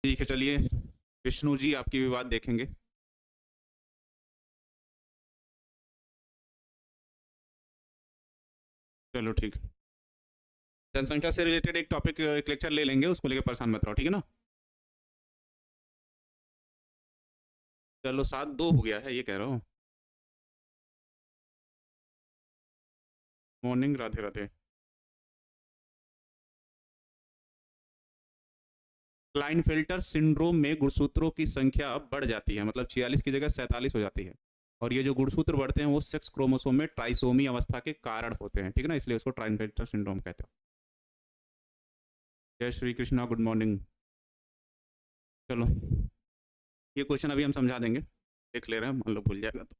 ठीक है, चलिए विष्णु जी आपकी भी बात देखेंगे। चलो ठीक। जनसंख्या से रिलेटेड एक टॉपिक, एक लेक्चर ले लेंगे, उसको लेकर परेशान मत रहो, ठीक है ना। चलो 7-2 हो गया है, ये कह रहा हूँ। Morning, Radhe Radhe. Klinefelter syndrome में गुणसूत्रों की संख्या बढ़ जाती है, मतलब 46 की जगह 47 हो जाती है। और ये जो गुणसूत्र बढ़ते हैं वो सेक्स क्रोमोसोम में ट्राइसोमी अवस्था के कारण होते हैं, ठीक है ना, इसलिए उसको क्लाइनफेल्टर सिंड्रोम कहते हैं। जय श्री कृष्णा, गुड मॉर्निंग। चलो ये क्वेश्चन अभी हम समझा देंगे, देख ले रहे हैं, मान लो भूल जाएगा तो।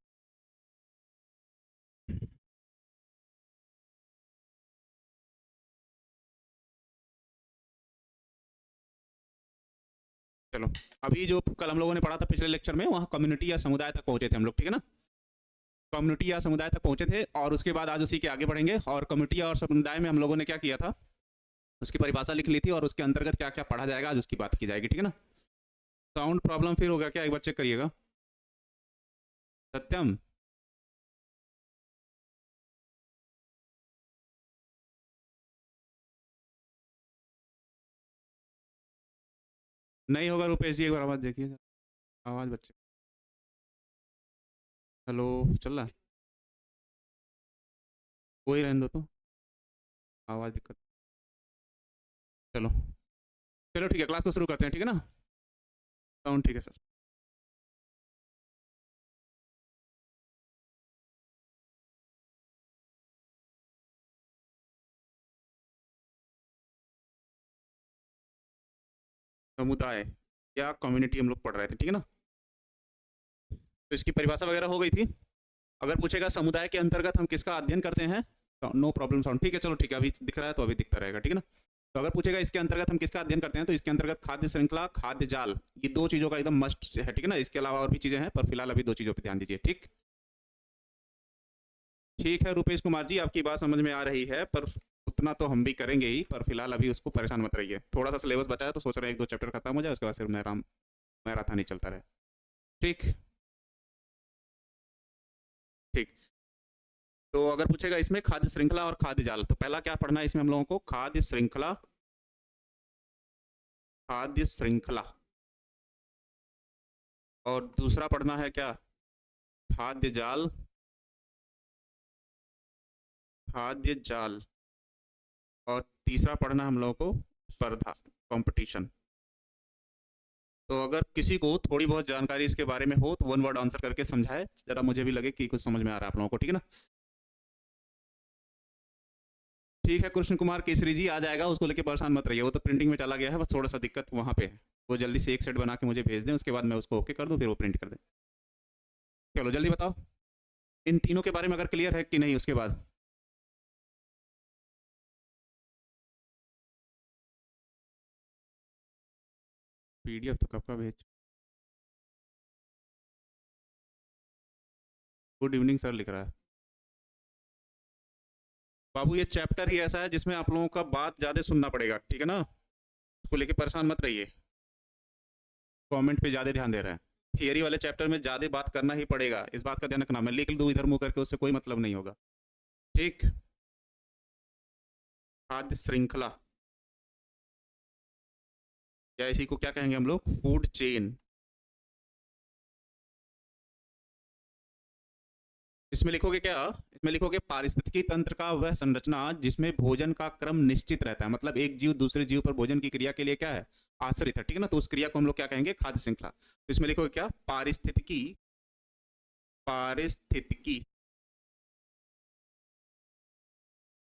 चलो, अभी जो कल हम लोगों ने पढ़ा था पिछले लेक्चर में, वहाँ कम्युनिटी या समुदाय तक पहुंचे थे हम लोग, ठीक है ना। कम्युनिटी या समुदाय तक पहुंचे थे, और उसके बाद आज उसी के आगे बढ़ेंगे। और कम्युनिटी और समुदाय में हम लोगों ने क्या किया था, उसकी परिभाषा लिख ली थी, और उसके अंतर्गत क्या क्या पढ़ा जाएगा आज उसकी बात की जाएगी, ठीक है ना। साउंड प्रॉब्लम फिर होगा क्या, एक बार चेक करिएगा। सत्यम, नहीं होगा रुपेश जी, एक बार आवाज़ देखिए, आवाज़ बच्चे। हेलो, चल रहा है? कोई रहने दो तो, आवाज़ दिक्कत। चलो, चलो ठीक है, क्लास को शुरू करते हैं, ठीक है ना। साउंड ठीक है सर। समुदाय या कम्युनिटी हम लोग पढ़ रहे थे, ठीक है ना। तो इसकी परिभाषा वगैरह हो गई थी। अगर पूछेगा समुदाय के अंतर्गत हम किसका अध्ययन करते हैं, तो नो प्रॉब्लम साउंड, ठीक है। चलो ठीक है, अभी दिख रहा है तो अभी दिखता रहेगा, ठीक है ना। तो अगर पूछेगा इसके अंतर्गत हम किसका अध्ययन करते हैं, तो इसके अंतर्गत खाद्य श्रृंखला, खाद्य जाल, ये दो चीज़ों का एकदम मस्ट है, ठीक है ना। इसके अलावा और भी चीज़ें हैं, पर फिलहाल अभी दो चीज़ों पर ध्यान दीजिए, ठीक। ठीक है रुपेश कुमार जी, आपकी बात समझ में आ रही है, पर उतना तो हम भी करेंगे ही, पर फिलहाल अभी उसको परेशान मत रहिए। थोड़ा सा सिलेबस बचा है तो सोच रहे हैं एक दो चैप्टर खत्म हो जाए, उसके बाद फिर मैराथन ही चलता रहे, ठीक। ठीक। तो अगर पूछेगा इसमें खाद्य श्रृंखला और खाद्य जाल, तो पहला क्या पढ़ना है इसमें हम लोगों को, खाद्य श्रृंखला, खाद्य श्रृंखला। और दूसरा पढ़ना है क्या, खाद्य जाल, खाद्य जाल। और तीसरा पढ़ना हम लोगों को स्पर्धा, कंपटीशन। तो अगर किसी को थोड़ी बहुत जानकारी इसके बारे में हो तो वन वर्ड आंसर करके समझाए, जरा मुझे भी लगे कि कुछ समझ में आ रहा है आप लोगों को, ठीक है ना। ठीक है, कृष्ण कुमार केसरी जी आ जाएगा, उसको लेके परेशान मत रहिए, वो तो प्रिंटिंग में चला गया है, बस थोड़ा सा दिक्कत वहाँ पे है। वो जल्दी से एक सेट बना के मुझे भेज दें, उसके बाद मैं उसको ओके कर दूँ, फिर वो प्रिंट कर दें। चलो जल्दी बताओ, इन तीनों के बारे में अगर क्लियर है कि नहीं, उसके बाद। पीडीएफ तो कब का भेज। गुड इवनिंग सर लिख रहा है बाबू, ये चैप्टर ही ऐसा है जिसमें आप लोगों का बात ज़्यादा सुनना पड़ेगा, ठीक है ना। उसको लेके परेशान मत रहिए, कमेंट पे ज़्यादा ध्यान दे रहे हैं। थियरी वाले चैप्टर में ज़्यादा बात करना ही पड़ेगा, इस बात का ध्यान रखना। मैं लिख दूँ इधर मुँह करके, उससे कोई मतलब नहीं होगा, ठीक। खाद्य श्रृंखला, या इसी को क्या कहेंगे हम लोग, फूड चेन। इसमें लिखोगे क्या, इसमें लिखोगे पारिस्थितिकी तंत्र का वह संरचना जिसमें भोजन का क्रम निश्चित रहता है, मतलब एक जीव दूसरे जीव पर भोजन की क्रिया के लिए क्या है, आश्रित है, ठीक है ना। तो उस क्रिया को हम लोग क्या कहेंगे, खाद्य श्रृंखला। तो इसमें लिखोगे क्या, पारिस्थितिकी, पारिस्थितिकी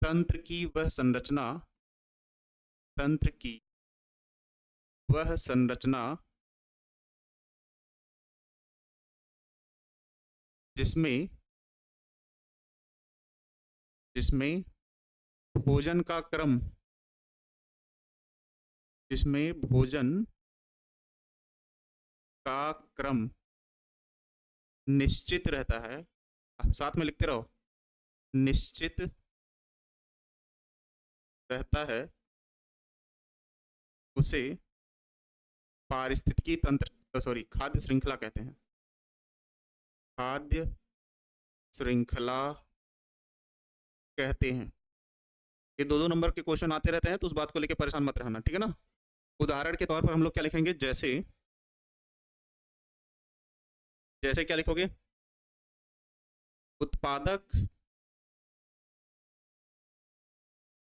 तंत्र की वह संरचना, तंत्र की वह संरचना जिसमें, जिसमें भोजन का क्रम, जिसमें भोजन का क्रम निश्चित रहता है, साथ में लिखते रहो, निश्चित रहता है, उसे पारिस्थितिकी तंत्र, सॉरी खाद्य श्रृंखला कहते हैं, खाद्य श्रृंखला कहते हैं। ये 2-2 नंबर के क्वेश्चन आते रहते हैं, तो उस बात को लेकर परेशान मत रहना, ठीक है ना। उदाहरण के तौर पर हम लोग क्या लिखेंगे, जैसे जैसे क्या लिखोगे, उत्पादक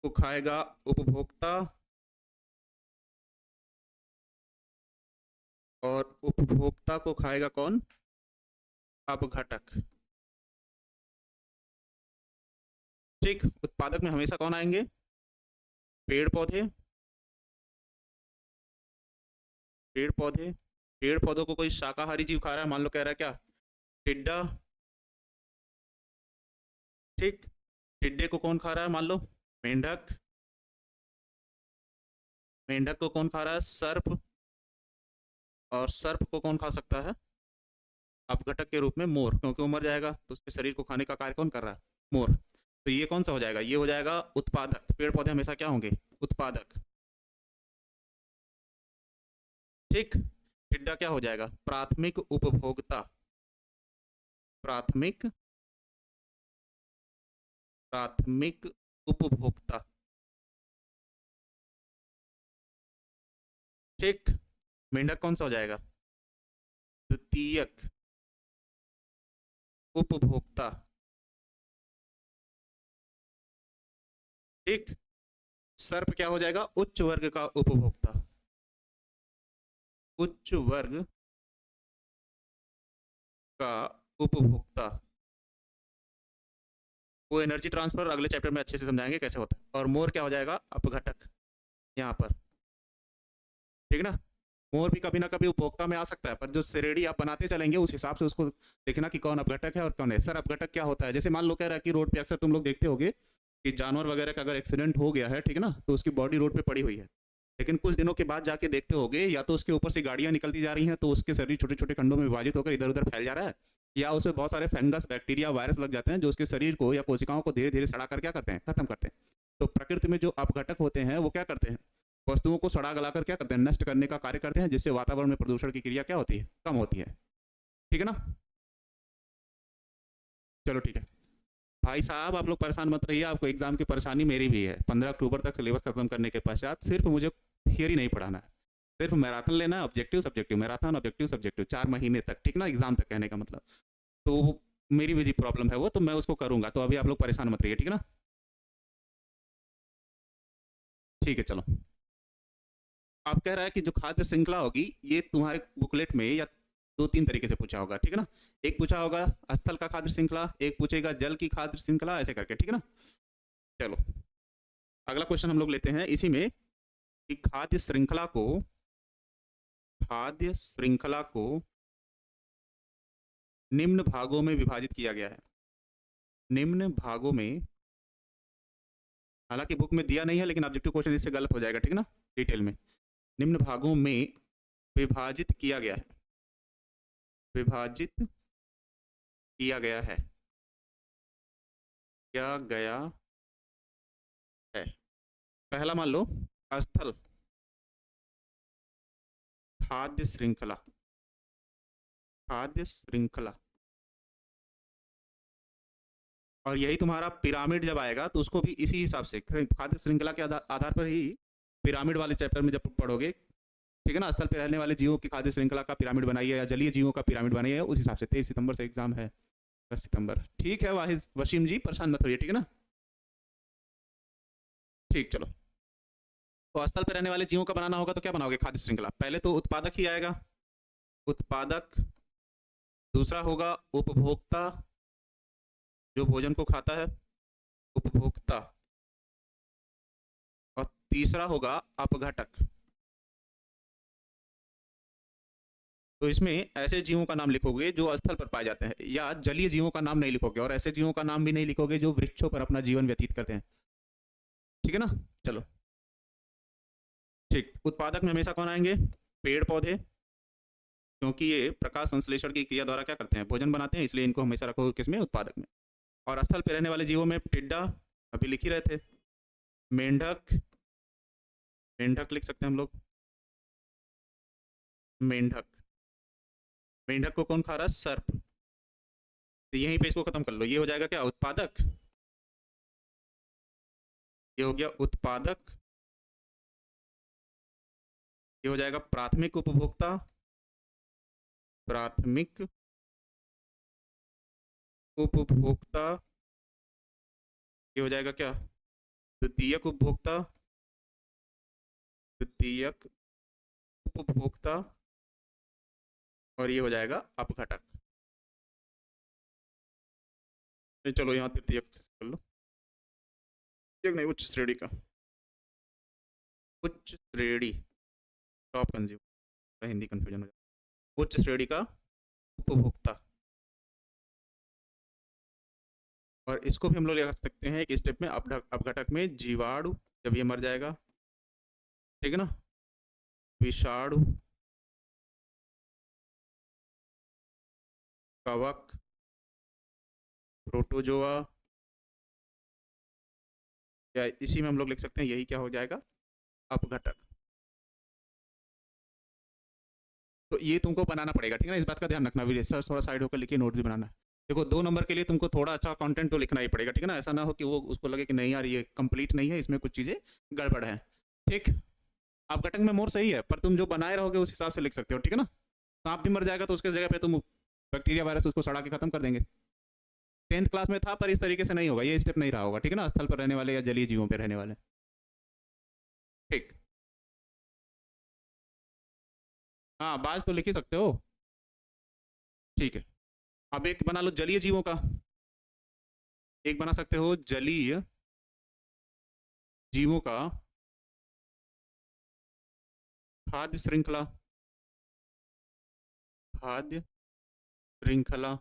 को खाएगा उपभोक्ता और उपभोक्ता को खाएगा कौन, अपघटक। ठीक, उत्पादक में हमेशा कौन आएंगे, पेड़ पौधे, पेड़ पौधे, पेड़ पौधों को कोई शाकाहारी जीव खा रहा है, मान लो कह रहा है क्या, टिड्डा। ठीक, टिड्डे को कौन खा रहा है, मान लो मेंढक, मेंढक को कौन खा रहा है, सर्प, और सर्प को कौन खा सकता है, अपघटक के रूप में मोर, क्योंकि वो मर जाएगा तो उसके शरीर को खाने का कार्य कौन कर रहा है, मोर। तो ये कौन सा हो जाएगा, ये हो जाएगा उत्पादक। पेड़ पौधे हमेशा क्या होंगे, उत्पादक। ठीक, टिड्डा क्या हो जाएगा, प्राथमिक उपभोक्ता, प्राथमिक प्राथमिक उपभोक्ता। ठीक, मेंढक कौन सा हो जाएगा, द्वितीयक उपभोक्ता। ठीक, सर्प क्या हो जाएगा, उच्च वर्ग का उपभोक्ता, उच्च वर्ग का उपभोक्ता। वो एनर्जी ट्रांसफर अगले चैप्टर में अच्छे से समझाएंगे कैसे होता है। और मोर क्या हो जाएगा, अपघटक, यहाँ पर। ठीक ना, मोर भी कभी ना कभी उपभोक्ता में आ सकता है, पर जो श्रेणी आप बनाते चलेंगे उस हिसाब से उसको देखना कि कौन अपघटक है और कौन है। सर अपघटक क्या होता है, जैसे मान लो कह रहा है कि रोड पे अक्सर तुम लोग देखते होगे कि जानवर वगैरह का अगर एक्सीडेंट हो गया है, ठीक है ना, तो उसकी बॉडी रोड पे पड़ी हुई है, लेकिन कुछ दिनों के बाद जाके देखते होगे या तो उसके ऊपर से गाड़ियां निकलती जा रही हैं, तो उसके शरीर छोटे छोटे खंडों में विभाजित होकर इधर उधर फैल जा रहा है, या उसमें बहुत सारे फंगस, बैक्टीरिया, वायरस लग जाते हैं जो उसके शरीर को या कोशिकाओं को धीरे धीरे सड़ा कर क्या करते हैं, खत्म करते हैं। तो प्रकृति में जो अपघटक होते हैं वो क्या करते हैं, वस्तुओं को सड़ा गलाकर क्या करते हैं, नष्ट करने का कार्य करते हैं, जिससे वातावरण में प्रदूषण की क्रिया क्या होती है, कम होती है। ठीक है ना, चलो ठीक है भाई साहब, आप लोग परेशान मत रहिए, आपको एग्जाम की परेशानी मेरी भी है। 15 अक्टूबर तक सिलेबस खत्म करने के पश्चात सिर्फ मुझे थियरी नहीं पढ़ाना है, सिर्फ मैराथन लेना है, objective subjective, marathon objective subjective, 4 महीने तक, ठीक ना, एग्जाम तक कहने का मतलब। तो मेरी भी प्रॉब्लम है वो, तो मैं उसको करूंगा, तो अभी आप लोग परेशान मत रहिए, ठीक है ना। ठीक है, चलो। आप कह रहा है कि जो खाद्य श्रृंखला होगी ये तुम्हारे बुकलेट में या 2-3 तरीके से पूछा होगा, ठीक है ना। एक पूछा होगा स्थल का खाद्य श्रृंखला, एक पूछेगा जल की खाद्य श्रृंखला, ऐसे करके, ठीक है ना। चलो अगला क्वेश्चन हम लोग लेते हैं इसी में कि खाद्य श्रृंखला को निम्न भागों में विभाजित किया गया है। निम्न भागों में, हालांकि बुक में दिया नहीं है लेकिन ऑब्जेक्टिव क्वेश्चन इससे गलत हो जाएगा, ठीक है ना, डिटेल में। निम्न भागों में विभाजित किया गया है, विभाजित किया गया है, किया गया है। पहला मान लो स्थल खाद्य श्रृंखला, खाद्य श्रृंखला, और यही तुम्हारा पिरामिड जब आएगा तो उसको भी इसी हिसाब से खाद्य श्रृंखला के आधार पर ही पिरामिड वाले चैप्टर में जब पढ़ोगे, ठीक है ना, स्थल पे रहने वाले जीवों की खाद्य श्रृंखला का पिरामिड बनाइए या जलीय जीवों का पिरामिड बनाइए, उस हिसाब से। 23 सितंबर से एग्जाम है, 10 सितंबर। ठीक है वाहिद वसीम जी, परेशान मत होइए, ठीक है ना। ठीक, चलो। तो स्थल पे रहने वाले जीवों का बनाना होगा तो क्या बनाओगे, खाद्य श्रृंखला। पहले तो उत्पादक ही आएगा, उत्पादक। दूसरा होगा उपभोक्ता, जो भोजन को खाता है, उपभोक्ता। और तीसरा होगा अपघटक। तो इसमें ऐसे जीवों का नाम लिखोगे जो स्थल पर पाए जाते हैं, या जलीय जीवों का नाम नहीं लिखोगे, और ऐसे जीवों का नाम भी नहीं लिखोगे जो वृक्षों पर अपना जीवन व्यतीत करते हैं, ठीक है ना। चलो ठीक, उत्पादक में हमेशा कौन आएंगे, पेड़ पौधे, क्योंकि ये प्रकाश संश्लेषण की क्रिया द्वारा क्या करते हैं, भोजन बनाते हैं, इसलिए इनको हमेशा रखोगे किसमें, उत्पादक में। और स्थल पर रहने वाले जीवों में टिड्डा, अभी लिख ही रहे थे, मेंढक, मेंढक लिख सकते हैं हम लोग, मेंढक। मेंढक को कौन खा रहा है? सर्प। तो यहीं पे इसको खत्म कर लो, ये हो जाएगा क्या? उत्पादक। ये हो गया उत्पादक। ये हो जाएगा प्राथमिक उपभोक्ता। प्राथमिक उपभोक्ता। ये हो जाएगा क्या? द्वितीयक उपभोक्ता। द्वितीयक उपभोक्ता। और ये हो जाएगा अपघटक। चलो यहाँ तृतीयक कर लो, एक नहीं, उच्च श्रेणी का। उच्च श्रेणी, टॉप कंज्यूमर, हिंदी कंफ्यूजन हो जाए। उच्च श्रेणी का उपभोक्ता। और इसको भी हम लोग लिख सकते हैं एक स्टेप में, अपघटक में जीवाणु, जब ये मर जाएगा, ठीक है ना, विषाणु, कवक, प्रोटोजोआ, या इसी में हम लोग लिख सकते हैं यही क्या हो जाएगा? अपघटक। तो ये तुमको बनाना पड़ेगा, ठीक है ना, इस बात का ध्यान रखना भी, रिसर्च थोड़ा साइड होकर लिखिए, नोट भी बनाना है। देखो 2 नंबर के लिए तुमको थोड़ा अच्छा कंटेंट तो लिखना ही पड़ेगा, ठीक है ना, ऐसा ना हो कि वो उसको लगे कि नहीं यार ये कंप्लीट नहीं है, इसमें कुछ चीज़ें गड़बड़ है। ठीक, अपघटक में मोर सही है, पर तुम जो बनाए रहोगे उस हिसाब से लिख सकते हो, ठीक है ना। सांप भी मर जाएगा तो उसके जगह पे तुम बैक्टीरिया वायरस उसको सड़ा के खत्म कर देंगे। 10th क्लास में था, पर इस तरीके से नहीं होगा, ये स्टेप नहीं रहा होगा, ठीक है ना, स्थल पर रहने वाले या जलीय जीवों पर रहने वाले। ठीक, हाँ बाज तो लिख ही सकते हो। ठीक है, अब एक बना लो जलीय जीवों का, एक बना सकते हो जलीय जीवों का खाद्य श्रृंखला। खाद्य श्रृंखला,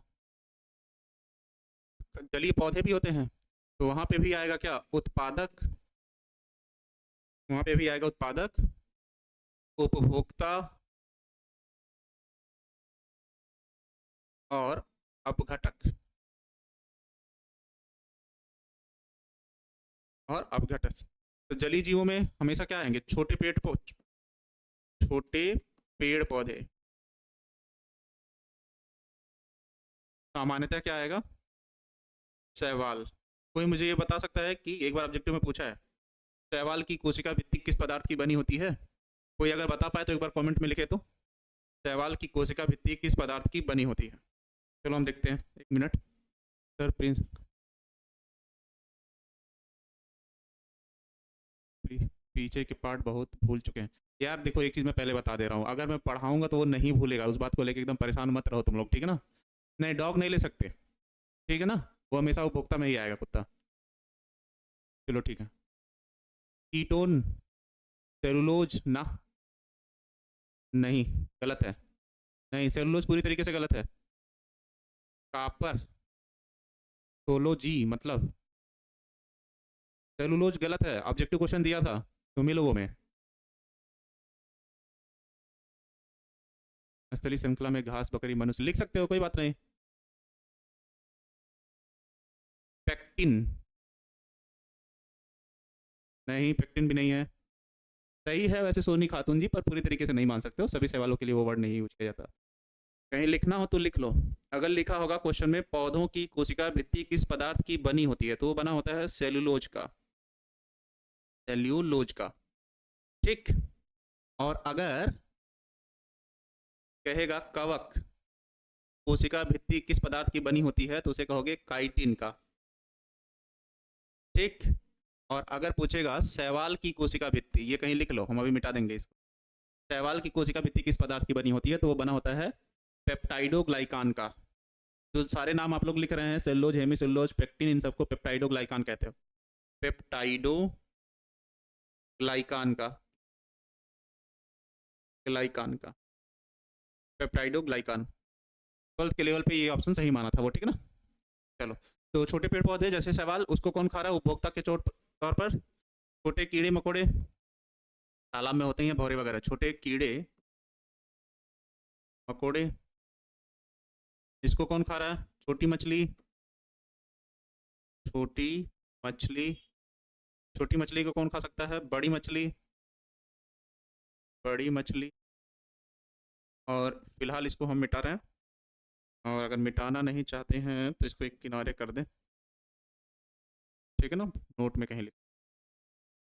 जलीय पौधे भी होते हैं, तो वहां पे भी आएगा क्या? उत्पादक। वहां पे भी आएगा उत्पादक, उपभोक्ता और अपघटक। और अपघटक, तो जलीय जीवों में हमेशा क्या आएंगे? छोटे पेड़ पौधे। सामान्यतः क्या आएगा? शैवाल। कोई मुझे ये बता सकता है कि एक बार ऑब्जेक्टिव में पूछा है, शैवाल की कोशिका भित्ति किस पदार्थ की बनी होती है? कोई अगर बता पाए तो एक बार कमेंट में लिखे तो। शैवाल की कोशिका भित्ति किस पदार्थ की बनी होती है? चलो हम देखते हैं, 1 मिनट। सर प्रिंस, पीछे के पार्ट बहुत भूल चुके हैं यार। देखो एक चीज़ मैं पहले बता दे रहा हूँ, अगर मैं पढ़ाऊंगा तो वो नहीं भूलेगा, उस बात को लेकर एकदम परेशान मत रहो तुम लोग, ठीक है ना। नहीं, डॉग नहीं ले सकते, ठीक है ना, वो हमेशा उपभोक्ता में ही आएगा, कुत्ता। चलो ठीक है। कीटोन, सेलुलोज ना, नहीं गलत है, नहीं सेलुलोज पूरी तरीके से गलत है। कापर, सोलोजी मतलब सेलुलोज गलत है, ऑब्जेक्टिव क्वेश्चन दिया था तुम्ही लोगों में। स्थलीय श्रृंखला में घास, बकरी, मनुष्य लिख सकते हो, कोई बात नहीं। पेक्टिन, नहीं पेक्टिन भी नहीं है। सही है वैसे सोनी खातून जी, पर पूरी तरीके से नहीं मान सकते हो, सभी सवालों के लिए वो वर्ड नहीं यूज किया जाता। कहीं लिखना हो तो लिख लो, अगर लिखा होगा क्वेश्चन में पौधों की कोशिका भित्ति किस पदार्थ की बनी होती है, तो वो बना होता है सेलुलोज का, सेल्यूलोज का। ठीक, और अगर कहेगा कवक कोशिका भित्ति किस पदार्थ की बनी होती है, तो उसे कहोगे काइटिन का। ठीक, और अगर पूछेगा शैवाल की कोशिका भित्ति, ये कहीं लिख लो, हम अभी मिटा देंगे इसको। शैवाल की कोशिका भित्ति किस पदार्थ की बनी होती है, तो वो बना होता है पेप्टाइडोग्लाइकान का। जो सारे नाम आप लोग लिख रहे हैं, सेलुलोज, हेमिसेलुलोज, पेक्टिन, इन सबको पेप्टाइडोग्लाइकान कहते हो। पेप्टाइडोग्लाइकान का, ग्लाइकान का, पेप्टाइडोग्लाइकान। 12th के लेवल पे ये ऑप्शन सही माना था वो, ठीक है ना। चलो, तो छोटे पेड़ पौधे जैसे शैवाल, उसको कौन खा रहा है? उपभोक्ता के तौर पर। छोटे कीड़े मकोड़े, तालाब में होते हैं भौरे वगैरह, छोटे कीड़े मकोड़े, इसको कौन खा रहा है? छोटी मछली, छोटी मछली। छोटी मछली को कौन खा सकता है? बड़ी मछली, बड़ी मछली। और फिलहाल इसको हम मिटा रहे हैं, और अगर मिटाना नहीं चाहते हैं तो इसको एक किनारे कर दें, ठीक है ना, नोट में कहीं लिख।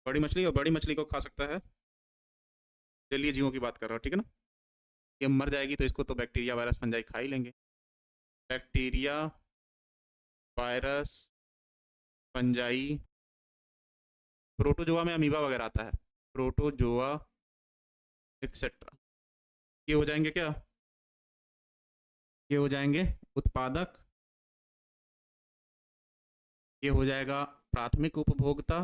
बड़ी मछली, और बड़ी मछली को खा सकता है, जलीय जीवों की बात कर रहा हूँ, ठीक है ना। ये मर जाएगी तो इसको तो बैक्टीरिया वायरस फंजाई खा ही लेंगे। बैक्टीरिया, वायरस, फंजाई, प्रोटोजोआ में अमीबा वगैरह आता है, प्रोटोजोआ एक्सेट्रा, ये हो जाएंगे क्या, ये हो जाएंगे उत्पादक, ये हो जाएगा प्राथमिक उपभोक्ता,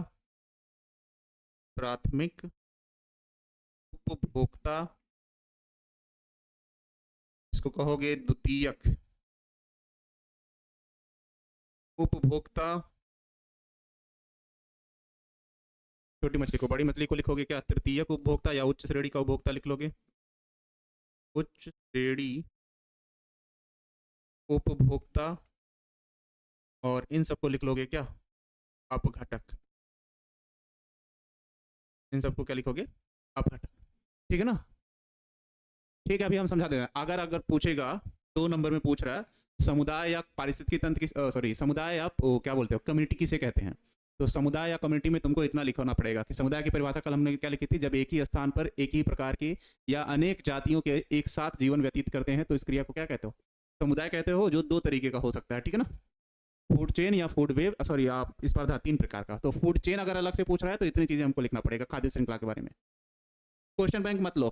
प्राथमिक उपभोक्ता, इसको कहोगे द्वितीयक उपभोक्ता, छोटी मछली को, बड़ी मछली को लिखोगे क्या तृतीयक उपभोक्ता, या उच्च श्रेणी का उपभोक्ता लिख लोगे, उच्च श्रेणी उपभोक्ता, और इन सबको लिख लोगे क्या अपघटक, इन सबको क्या लिखोगे अपघटक, ठीक है ना। ठीक है, अभी हम समझा दे रहे हैं। अगर अगर पूछेगा 2 नंबर में पूछ रहा है समुदाय या पारिस्थितिकी तंत्र की, सॉरी समुदाय या क्या बोलते हो कम्युनिटी किसे कहते हैं, तो समुदाय या कम्युनिटी में तुमको इतना लिखना पड़ेगा कि समुदाय की परिभाषा कल हमने क्या लिखी थी, जब एक ही स्थान पर एक ही प्रकार के या अनेक जातियों के एक साथ जीवन व्यतीत करते हैं तो इस क्रिया को क्या कहते हो, समुदाय कहते हो, जो 2 तरीके का हो सकता है, ठीक है ना। फूड चेन या फूड वेव, सॉरी आप स्पर्धा 3 प्रकार का, तो फूड चेन अगर अलग से पूछ रहा है तो इतनी चीजें हमको लिखना पड़ेगा खाद्य श्रृंखला के बारे में। क्वेश्चन बैंक मत लो,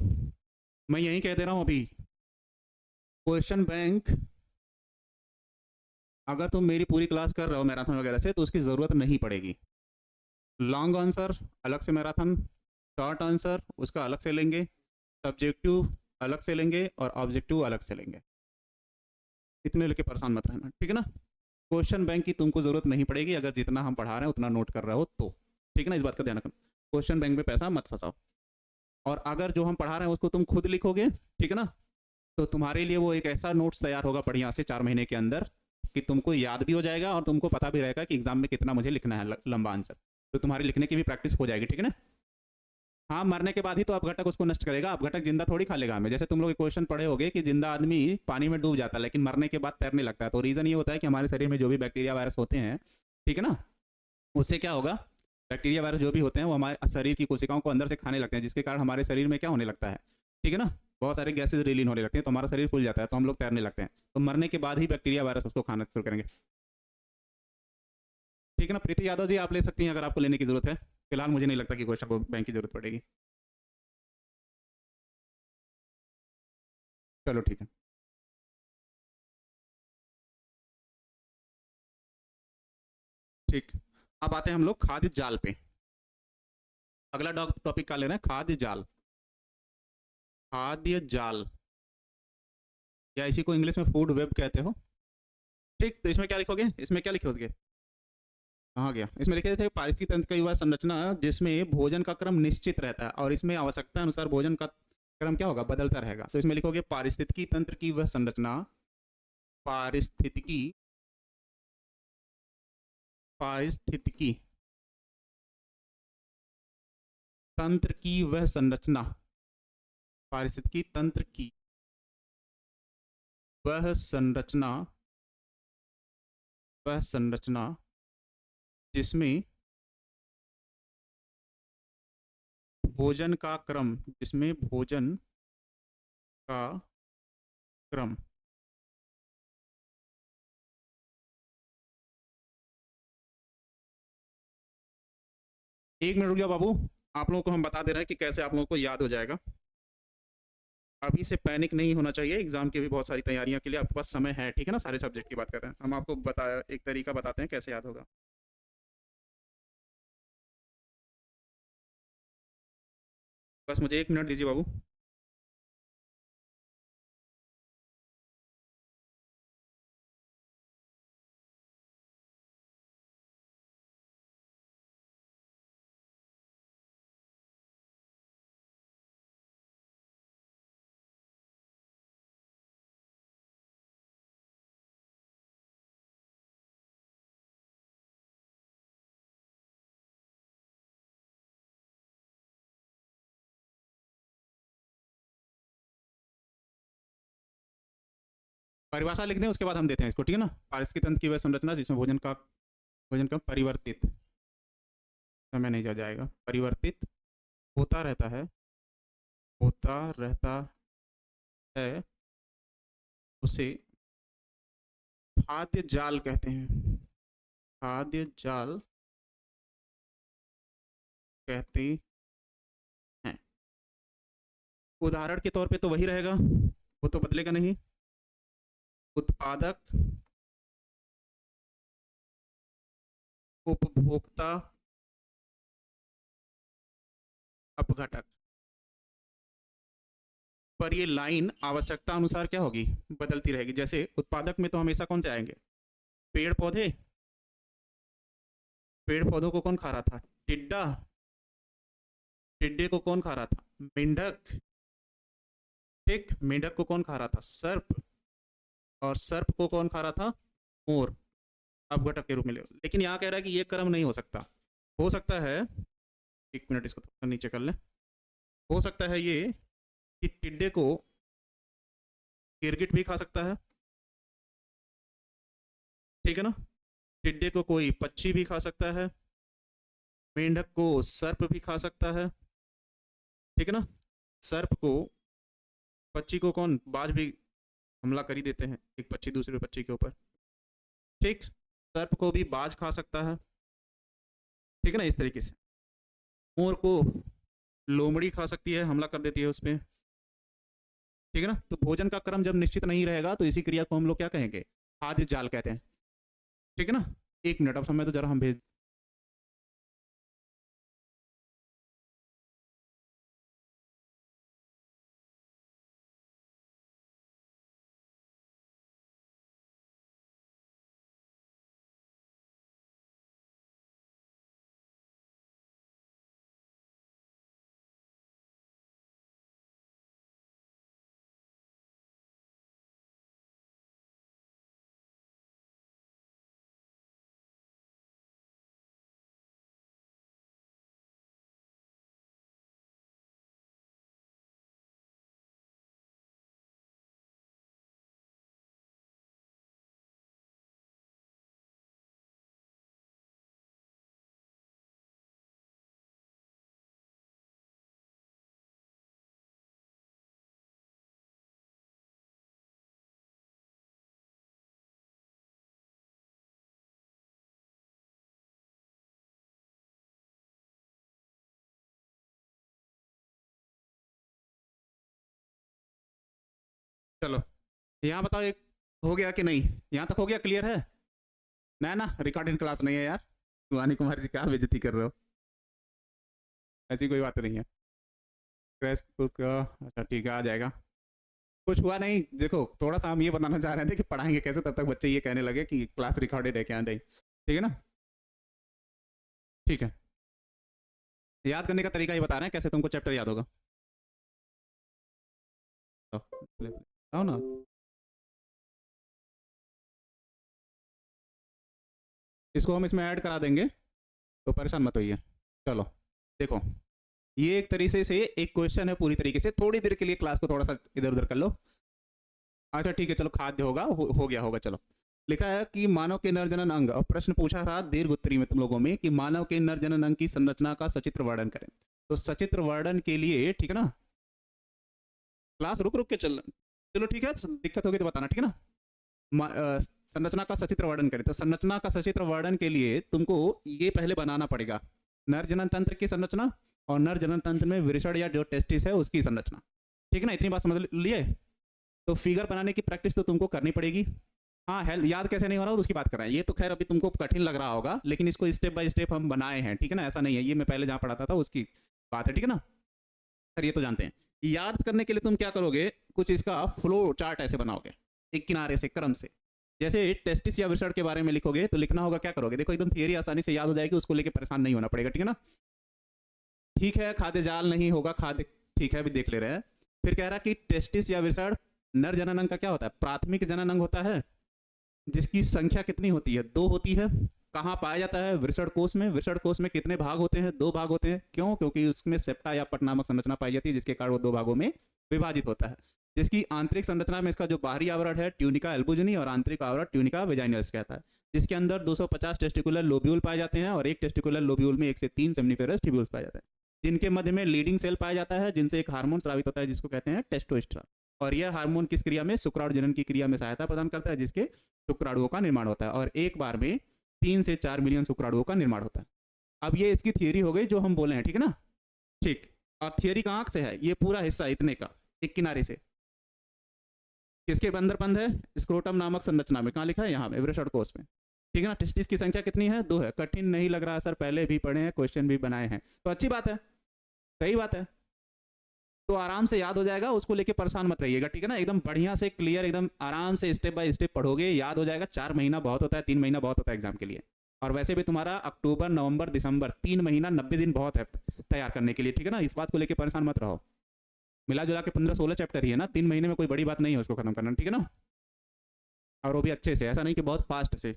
मैं यही कह दे रहा हूं अभी, क्वेश्चन बैंक अगर तुम मेरी पूरी क्लास कर रहे हो मैराथन वगैरह से तो उसकी ज़रूरत नहीं पड़ेगी। लॉन्ग आंसर अलग से मैराथन, शॉर्ट आंसर उसका अलग से लेंगे, सब्जेक्टिव अलग से लेंगे, और ऑब्जेक्टिव अलग से लेंगे, इतने लेके परेशान मत रहना, ठीक है ना। क्वेश्चन बैंक की तुमको ज़रूरत नहीं पड़ेगी अगर जितना हम पढ़ा रहे हैं उतना नोट कर रहे हो तो, ठीक है ना, इस बात का ध्यान रखना। क्वेश्चन बैंक में पैसा मत फंसाओ, और अगर जो हम पढ़ा रहे हैं उसको तुम खुद लिखोगे, ठीक है ना, तो तुम्हारे लिए वो एक ऐसा नोट्स तैयार होगा बढ़िया से 4 महीने के अंदर कि तुमको याद भी हो जाएगा और तुमको पता भी रहेगा कि एग्जाम में कितना मुझे लिखना है लंबा आंसर, तो तुम्हारी लिखने की भी प्रैक्टिस हो जाएगी, ठीक है ना। हाँ, मरने के बाद ही तो अपघटक उसको नष्ट करेगा, अपघटक जिंदा थोड़ी खा लेगा हमें, जैसे तुम लोग क्वेश्चन पढ़े होगे कि जिंदा आदमी पानी में डूब जाता है लेकिन मरने के बाद तैरने लगता है, तो रीजन ये होता है कि हमारे शरीर में जो भी बैक्टीरिया वायरस होते हैं, ठीक है ना, उससे क्या होगा, बैक्टीरिया वायरस जो भी होते हैं वो हमारे शरीर की कोशिकाओं को अंदर से खाने लगते हैं, जिसके कारण हमारे शरीर में क्या होने लगता है, ठीक है ना, बहुत सारे गैसेज रिलीज होने लगते हैं, तो हमारा शरीर फूल जाता है, तो हम लोग तैरने लगते हैं, तो मरने के बाद ही बैक्टीरिया वायरस उसको खाना शुरू करेंगे, ठीक है ना। प्रीति यादव जी आप ले सकती हैं अगर आपको लेने की जरूरत है, फिलहाल मुझे नहीं लगता कि क्वेश्चन को बैंक की जरूरत पड़ेगी। चलो ठीक है, ठीक। अब आते हैं हम लोग खाद्य जाल पे, अगला टॉपिक का ले रहे हैं खाद्य जाल, खाद्य जाल, या इसी को इंग्लिश में फूड वेब कहते हो, ठीक। तो इसमें क्या लिखोगे, इसमें क्या लिखोगे, कहाँ गया, इसमें लिखे थे पारिस्थितिकी तंत्र की वह संरचना जिसमें भोजन का क्रम निश्चित रहता है और इसमें आवश्यकता अनुसार भोजन का क्रम क्या होगा बदलता रहेगा, तो इसमें लिखोगे पारिस्थितिकी तंत्र की वह संरचना, पारिस्थितिकी, पारिस्थितिकी तंत्र की वह संरचना, पारिस्थितिकी तंत्र की वह संरचना, वह संरचना जिसमें भोजन का क्रम, जिसमें भोजन का क्रम, एक मिनट रुक जाओ बाबू, आप लोगों को हम बता दे रहे हैं कि कैसे आप लोगों को याद हो जाएगा, अभी से पैनिक नहीं होना चाहिए, एग्जाम की भी बहुत सारी तैयारियों के लिए आपके पास समय है, ठीक है ना, सारे सब्जेक्ट की बात कर रहे हैं हम, आपको बताया एक तरीका बताते हैं कैसे याद होगा। बस मुझे 1 मिनट दीजिए बाबू। परिभाषा लिख दें, उसके बाद हम देते हैं इसको, ठीक है ना। पारिस्थितिक तंत्र की वह संरचना जिसमें भोजन का परिवर्तित समय नहीं जाएगा, परिवर्तित होता रहता है, उसे खाद्य जाल कहते हैं, खाद्य जाल कहते हैं। उदाहरण के तौर पे तो वही रहेगा, वो तो बदलेगा नहीं। उत्पादक, उपभोक्ता, अपघटक। पर ये लाइन आवश्यकता अनुसार क्या होगी, बदलती रहेगी। जैसे उत्पादक में तो हमेशा कौन से आएंगे, पेड़ पौधे, पेड़ पौधों को कौन खा रहा था, टिड्डा, टिड्डे को कौन खा रहा था, मेंढक, ठीक, मेंढक को कौन खा रहा था, सर्प, और सर्प को कौन खा रहा था, मोर, अपघटक के रूप में ले। लेकिन यहाँ कह रहा है कि ये क्रम नहीं हो सकता। हो सकता है, एक मिनट इसको थोड़ा नीचे कर लें, हो सकता है ये कि टिड्डे को गिरगिट भी खा सकता है, ठीक है ना, टिड्डे को कोई पक्षी भी खा सकता है, मेंढक को सर्प भी खा सकता है, ठीक है ना, सर्प को, पक्षी को कौन, बाज भी हमला कर ही देते हैं, एक पक्षी दूसरे पक्षी के ऊपर, ठीक, सर्प को भी बाज खा सकता है, ठीक है ना, इस तरीके से। मोर को लोमड़ी खा सकती है, हमला कर देती है उस पर, ठीक है ना। तो भोजन का क्रम जब निश्चित नहीं रहेगा तो इसी क्रिया को हम लोग क्या कहेंगे, खाद्य जाल कहते हैं, ठीक है ना। एक मिनट, अब समय तो जरा हम भेज, चलो यहाँ बताओ, एक हो गया कि नहीं, यहाँ तक हो गया, क्लियर है ना रिकॉर्डिंग क्लास नहीं है यार, सुहानी कुमार जी क्या बेइज्जती कर रहे हो, ऐसी कोई बात नहीं है। अच्छा ठीक है, आ जाएगा, कुछ हुआ नहीं। देखो थोड़ा सा हम ये बताना चाह रहे थे कि पढ़ाएंगे कैसे, तब तक बच्चे ये कहने लगे कि क्लास रिकॉर्डेड है क्या नहीं, ठीक है ना, ठीक है। याद करने का तरीका ये बता रहे हैं कैसे तुमको चैप्टर याद होगा, आओ ना, इसको हम इसमें ऐड करा देंगे तो परेशान मत होइए। चलो देखो, ये एक तरीके से एक क्वेश्चन है, पूरी तरीके से थोड़ी देर के लिए क्लास को थोड़ा सा इधर उधर कर लो। अच्छा ठीक है, चलो खाद्य होगा, हो गया होगा। चलो लिखा है कि मानव के नरजनन अंग, और प्रश्न पूछा था दीर्घ उत्तरी में तुम लोगों में कि मानव के नरजनन अंग की संरचना का सचित्र वर्णन करें। तो सचित्र वर्णन के लिए, ठीक है ना, क्लास रुक रुक के चलो ठीक है, दिक्कत होगी तो बताना, ठीक है ना। संरचना का सचित्र वर्णन करें, तो संरचना का सचित्र वर्णन के लिए तुमको ये पहले बनाना पड़ेगा, नर जनन तंत्र की संरचना और नर जनन तंत्र में वृषण या जो टेस्टिस है उसकी संरचना, ठीक है ना, इतनी बात समझ लिए। तो फिगर बनाने की प्रैक्टिस तो तुमको करनी पड़ेगी। हाँ हेल्प, याद कैसे नहीं हो रहा हो उसकी बात कर रहे हैं, ये तो खैर अभी तुमको कठिन लग रहा होगा, लेकिन इसको स्टेप बाय स्टेप हम बनाए हैं, ठीक है ना, ऐसा नहीं है, ये मैं पहले जहाँ पढ़ाता था उसकी बात है, ठीक है ना। सर ये तो जानते हैं। याद करने के लिए तुम क्या करोगे, कुछ इसका फ्लो चार्ट ऐसे बनाओगे, एक किनारे से क्रम से, जैसे टेस्टिस या वृषण के बारे में लिखोगे तो लिखना होगा, क्या करोगे, देखो एकदम थियरी आसानी से याद हो जाएगी, उसको लेके परेशान नहीं होना पड़ेगा, ठीक है ना। ठीक है, खाद्य जाल नहीं होगा, खाद्य, ठीक है, अभी देख ले रहे हैं। फिर कह रहा है कि टेस्टिस या वृषण नर जनन अंग का क्या होता है, प्राथमिक जनन अंग होता है, जिसकी संख्या कितनी होती है, 2 होती है। कहाँ पाया जाता है, वृषण कोश में। वृषण कोश में कितने भाग होते हैं, 2 भाग होते हैं। क्यों, क्योंकि उसमें सेप्टा या पट नामक संरचना पाई जाती है, जिसके कारण वो 2 भागों में विभाजित होता है। जिसकी आंतरिक संरचना में इसका जो बाहरी आवरण है ट्यूनिका एल्बुजिनी और आंतरिक आवरण ट्यूनिका वेजाइनल्स कहता है, जिसके अंदर 250 टेस्टिकुलर लोब्यूल पाए जाते हैं और एक टेस्टिकुलर लोब्यूल में 1 से 3 सेमिनिफेरस ट्यूब्यूल्स पाए जाते हैं, जिनके मध्य में लीडिंग सेल पाया जाता है, जिनसे एक हार्मोन स्रावित होता है जिसको कहते हैं टेस्टोस्टेरोन। और यह हार्मोन किस क्रिया में? शुक्राणु जनन की क्रिया में सहायता प्रदान करता है, जिसके शुक्राणुओं का निर्माण होता है और एक बार में 3 से 4 मिलियन शुक्राणुओं का निर्माण होता है। अब ये इसकी थियरी हो गई जो हम बोले हैं, ठीक है ना? ठीक। और थियरी कहाँ से है? ये पूरा हिस्सा इतने का एक किनारे से किसके अंदर बंद है? स्क्रोटम नामक संरचना में। कहाँ लिखा है? यहाँ में, एवरेशॉर्ट कोर्स में, ठीक है ना? टेस्टिस की संख्या कितनी है? 2 है। कठिन नहीं लग रहा सर, पहले भी पढ़े हैं, क्वेश्चन भी बनाए हैं, तो अच्छी बात है, सही बात है, तो आराम से याद हो जाएगा, उसको लेके परेशान मत रहिएगा, ठीक है ना? एकदम बढ़िया से क्लियर, एकदम आराम से स्टेप बाय स्टेप पढ़ोगे, याद हो जाएगा। 4 महीना बहुत होता है, 3 महीना बहुत होता है एग्जाम के लिए, और वैसे भी तुम्हारा अक्टूबर नवंबर दिसंबर 3 महीना 90 दिन बहुत है तैयार करने के लिए, ठीक है ना? इस बात को लेके परेशान मत रहो। मिला जुला के 15-16 चैप्टर ही है ना, 3 महीने में कोई बड़ी बात नहीं है उसको खत्म करना, ठीक है ना? और वो भी अच्छे से, ऐसा नहीं कि बहुत फास्ट से,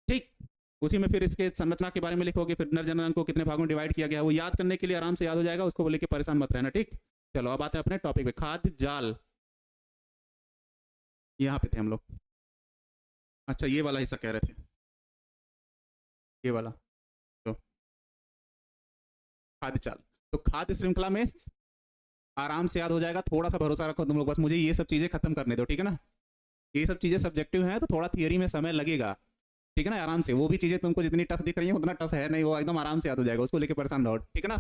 ठीक। उसी में फिर इसके संरचना के बारे में लिखोगे, फिर नरजनन को कितने भागों में डिवाइड किया गया, वो याद करने के लिए आराम से याद हो जाएगा, उसको लेके परेशान मत रहना, ठीक। चलो अब आते हैं अपने टॉपिक पे, खाद्य जाल। यहाँ पे थे हम लोग। अच्छा, ये वाला हिस्सा कह रहे थे, ये वाला, तो खाद्य जाल, तो खाद्य श्रृंखला में आराम से याद हो जाएगा, थोड़ा सा भरोसा रखो तुम लोग, बस मुझे ये सब चीजें खत्म करने दो, ठीक है ना? ये सब चीजें सब्जेक्टिव हैं, तो थोड़ा थियरी में समय लगेगा, ठीक है ना? आराम से, वो भी चीजें तुमको जितनी टफ दिख रही है उतना टफ है नहीं, वो एकदम आराम से याद हो जाएगा, उसको लेके परेशान रहो, ठीक है ना?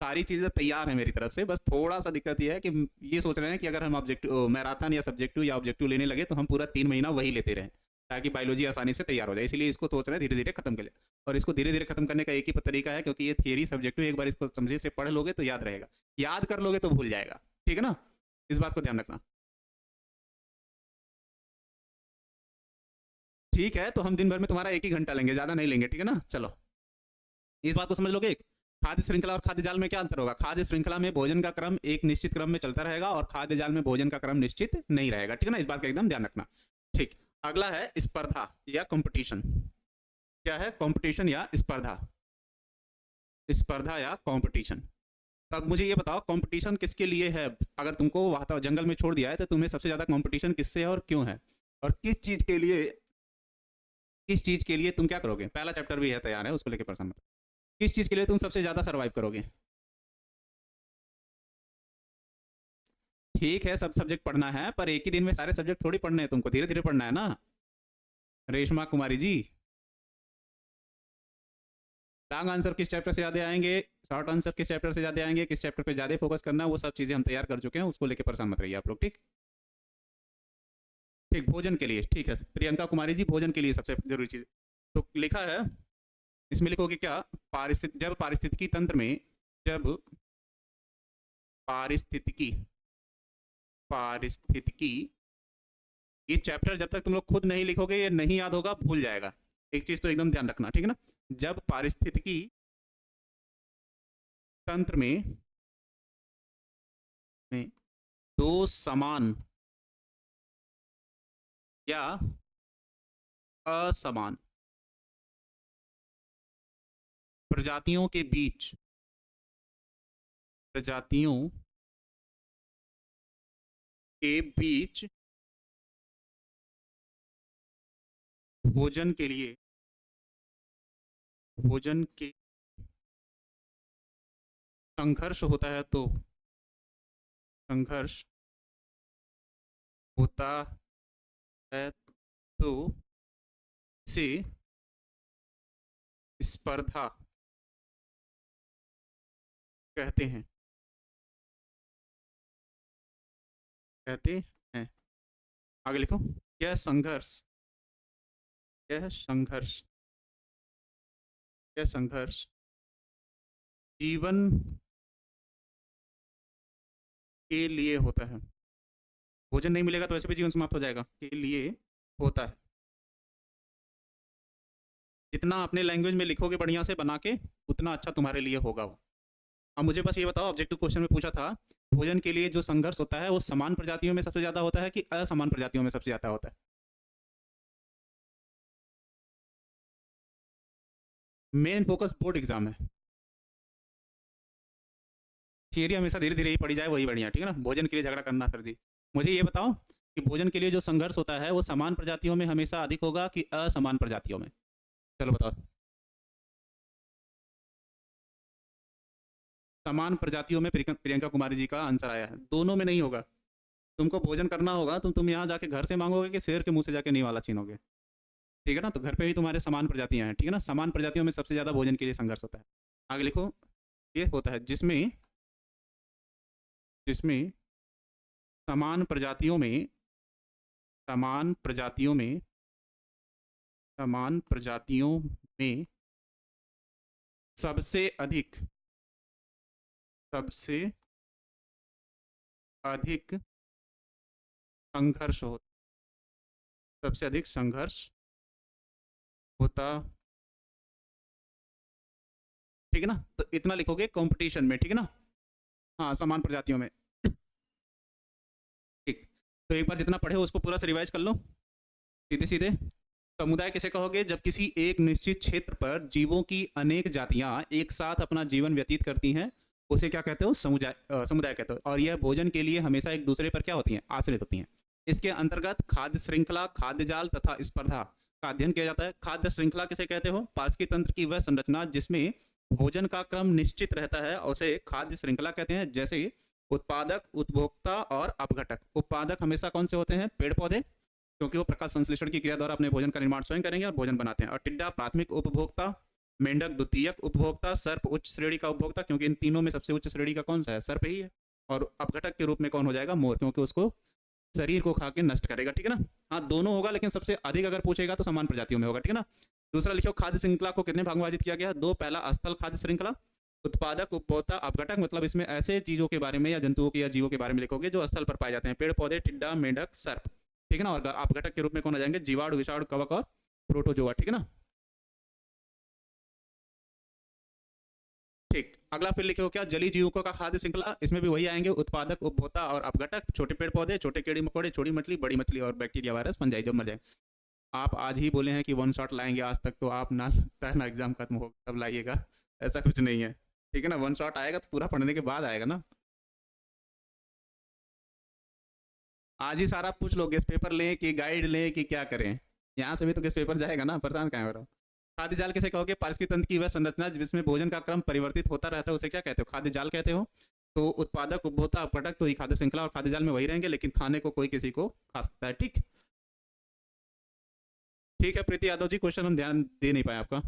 सारी चीजें तैयार है मेरी तरफ से, बस थोड़ा सा दिक्कत ये है कि ये सोच रहे हैं कि अगर हम ऑब्जेक्टिव मैराथन या सब्जेक्टिव या ऑब्जेक्टिव लेने लगे तो हम पूरा 3 महीना वही लेते रहें, ताकि बायोलॉजी आसानी से तैयार हो जाए, इसलिए इसको सोच रहे हैं धीरे धीरे खत्म कर ले। और इसको धीरे धीरे खत्म करने का एक ही तरीका है, क्योंकि ये थियरी सब्जेक्टिव, एक बार इसको समझे से पढ़ लोगे तो याद रहेगा, याद कर लोगे तो भूल जाएगा, ठीक है ना? इस बात को ध्यान रखना, ठीक है? तो हम दिन भर में तुम्हारा 1 ही घंटा लेंगे, ज्यादा नहीं लेंगे, ठीक है ना? चलो इस बात को समझ लोगे। खाद्य श्रृंखला और खाद्य जाल में क्या अंतर होगा? खाद्य श्रृंखला में भोजन का क्रम एक निश्चित क्रम में चलता रहेगा और खाद्य जाल में भोजन का क्रम निश्चित नहीं रहेगा, ठीक है ना? इस बात का एकदम ध्यान रखना, ठीक। अगला है स्पर्धा या कंपटीशन। क्या है? कंपटीशन या स्पर्धा, स्पर्धा या कंपटीशन। तब मुझे ये बताओ, कंपटीशन किसके लिए है? अगर तुमको वहां जंगल में छोड़ दिया है तो तुम्हें सबसे ज्यादा कंपटीशन किससे है और क्यों है, और किस चीज के लिए, किस चीज के लिए तुम क्या करोगे? पहला चैप्टर भी है तैयार है, उसको लेकर परेशान मत। किस चीज के लिए तुम सबसे ज्यादा सर्वाइव करोगे? ठीक है, सब सब्जेक्ट पढ़ना है, पर एक ही दिन में सारे सब्जेक्ट थोड़ी पढ़ने हैं, तुमको धीरे धीरे पढ़ना है ना, रेशमा कुमारी जी। लॉन्ग आंसर किस चैप्टर से ज्यादा आएंगे, शॉर्ट आंसर किस चैप्टर से ज्यादा आएंगे, किस चैप्टर पे ज्यादा फोकस करना है, वो सब चीजें हम तैयार कर चुके हैं, उसको लेकर परेशान मत रहिए आप लोग, ठीक। ठीक, भोजन के लिए, ठीक है प्रियंका कुमारी जी, भोजन के लिए सबसे जरूरी चीज तो लिखा है, इसमें लिखोगे क्या? जब पारिस्थितिकी तंत्र में, जब पारिस्थितिकी, पारिस्थितिकी, ये चैप्टर जब तक तुम लोग खुद नहीं लिखोगे ये नहीं याद होगा, भूल जाएगा। एक चीज तो एकदम ध्यान रखना, ठीक है ना? जब पारिस्थितिकी तंत्र में दो समान या असमान प्रजातियों के बीच, प्रजातियों के बीच भोजन के लिए, भोजन के संघर्ष होता है, तो संघर्ष होता है तो से स्पर्धा कहते हैं, कहते हैं। आगे लिखो, यह संघर्ष, यह संघर्ष, यह संघर्ष जीवन के लिए होता है। भोजन नहीं मिलेगा तो वैसे भी जीवन समाप्त हो जाएगा, के लिए होता है। जितना अपने लैंग्वेज में लिखोगे बढ़िया से बना के, उतना अच्छा तुम्हारे लिए होगा वो। अब मुझे बस ये बताओ, ऑब्जेक्टिव क्वेश्चन में पूछा था, भोजन के लिए जो संघर्ष होता है वो समान प्रजातियों में सबसे ज्यादा होता है कि असमान प्रजातियों में सबसे ज्यादा होता है? मेन फोकस बोर्ड एग्जाम है, थियरी हमेशा धीरे धीरे ही पढ़ी जाए वही बढ़िया, ठीक है ना। भोजन के लिए झगड़ा करना सर जी, मुझे ये बताओ कि भोजन के लिए जो संघर्ष होता है वो समान प्रजातियों में हमेशा अधिक होगा कि असमान प्रजातियों में? चलो बताओ। समान प्रजातियों में प्रियंका कुमारी जी का आंसर आया है, दोनों में नहीं होगा। तुमको भोजन करना होगा तो तुम यहाँ जाके घर से मांगोगे कि शेर के मुंह से जाके नहीं वाला छीनोगे, ठीक है ना। तो घर पे भी तुम्हारे समान प्रजातियां हैं, ठीक है ना। समान प्रजातियों में सबसे ज्यादा भोजन के लिए संघर्ष होता है। आगे लिखो, ये होता है जिसमें जिसमें समान प्रजातियों में समान प्रजातियों में समान प्रजातियों में सबसे अधिक संघर्ष हो सबसे अधिक संघर्ष होता, ठीक है ना। तो इतना लिखोगे कंपटीशन में, ठीक है ना। हाँ, समान प्रजातियों में, ठीक। तो एक बार जितना पढ़े हो उसको पूरा से रिवाइज कर लो सीधे सीधे। समुदाय किसे कहोगे? जब किसी एक निश्चित क्षेत्र पर जीवों की अनेक जातियां एक साथ अपना जीवन व्यतीत करती हैं, उसे क्या कहते हो? समुदाय कहते हो। और यह भोजन के लिए हमेशा एक दूसरे पर क्या होती हैं? आश्रित होती हैं। इसके अंतर्गत खाद्य श्रृंखला, खाद्य जाल तथा स्पर्धा का अध्ययन किया जाता है। खाद्य श्रृंखला किसे कहते हो? पारस्की तंत्र की वह संरचना जिसमें भोजन का क्रम निश्चित रहता है, उसे खाद्य श्रृंखला कहते हैं। जैसे उत्पादक, उपभोक्ता और अपघटक। उत्पादक हमेशा कौन से होते हैं? पेड़ पौधे, क्योंकि वो प्रकाश संश्लेषण की क्रिया द्वारा अपने भोजन का निर्माण स्वयं करेंगे और भोजन बनाते हैं। और टिड्डा प्राथमिक उपभोक्ता, मेंढक द्वितीयक उपभोक्ता, सर्प उच्च श्रेणी का उपभोक्ता, क्योंकि इन तीनों में सबसे उच्च श्रेणी का कौन सा है? सर्प ही है। और अपघटक के रूप में कौन हो जाएगा? मोर, क्योंकि उसको शरीर को खा के नष्ट करेगा, ठीक है ना। हाँ, दोनों होगा, लेकिन सबसे अधिक अगर पूछेगा तो समान प्रजातियों में होगा, ठीक है ना। दूसरा लिखो, खाद्य श्रृंखला को कितने भाग में विभाजित किया गया? दो। पहला स्थल खाद्य श्रृंखला, उत्पादक, उपभोक्ता, अपघटक। मतलब इसमें ऐसे चीजों के बारे में या जंतुओं के या जीवों के बारे में लिखोगे जो स्थल पर पाए जाते हैं, पेड़ पौधे, टिड्डा, मेंढक, सर्प, ठीक है ना। और अपघटक के रूप में कौन आ जाएंगे? जीवाणु, विषाणु, कवक और प्रोटोजोआ, ठीक है ना। ठीक, अगला फिर लिखो क्या? जलीय जीवों का खाद्य श्रृंखला, इसमें भी वही आएंगे, उत्पादक, उपभोक्ता और अपघटक। छोटे पेड़ पौधे, छोटे कीड़े मकोड़े, छोटी मछली, बड़ी मछली और बैक्टीरिया, वायरस, फंजाई जो मर जाए। आप आज ही बोले हैं कि वन शॉट लाएंगे, आज तक तो आप ना लगता है ना एग्जाम खत्म हो तब लाइएगा, ऐसा कुछ नहीं है, ठीक है ना। वन शॉट आएगा तो पूरा पढ़ने के बाद आएगा ना। आज ही सारा पूछ लो, गेस्ट पेपर लें कि गाइड लें कि क्या करें, यहाँ से भी तो गेस्ट पेपर जाएगा ना, परेशान कहाँ हो रहा हो। खाद्य जाल किसे कहोगे? पारस्की तंत्र की वह संरचना जिसमें भोजन का क्रम परिवर्तित होता रहता है, उसे क्या कहते हो? खाद्य जाल कहते हो। तो उत्पादक, उपभोक्ता, अपघटक तो ये खाद्य श्रृंखला और खाद्य जाल में वही रहेंगे, लेकिन खाने को कोई किसी को खा सकता है, ठीक। ठीक है प्रीति यादव जी, क्वेश्चन हम ध्यान दे नहीं पाए आपका।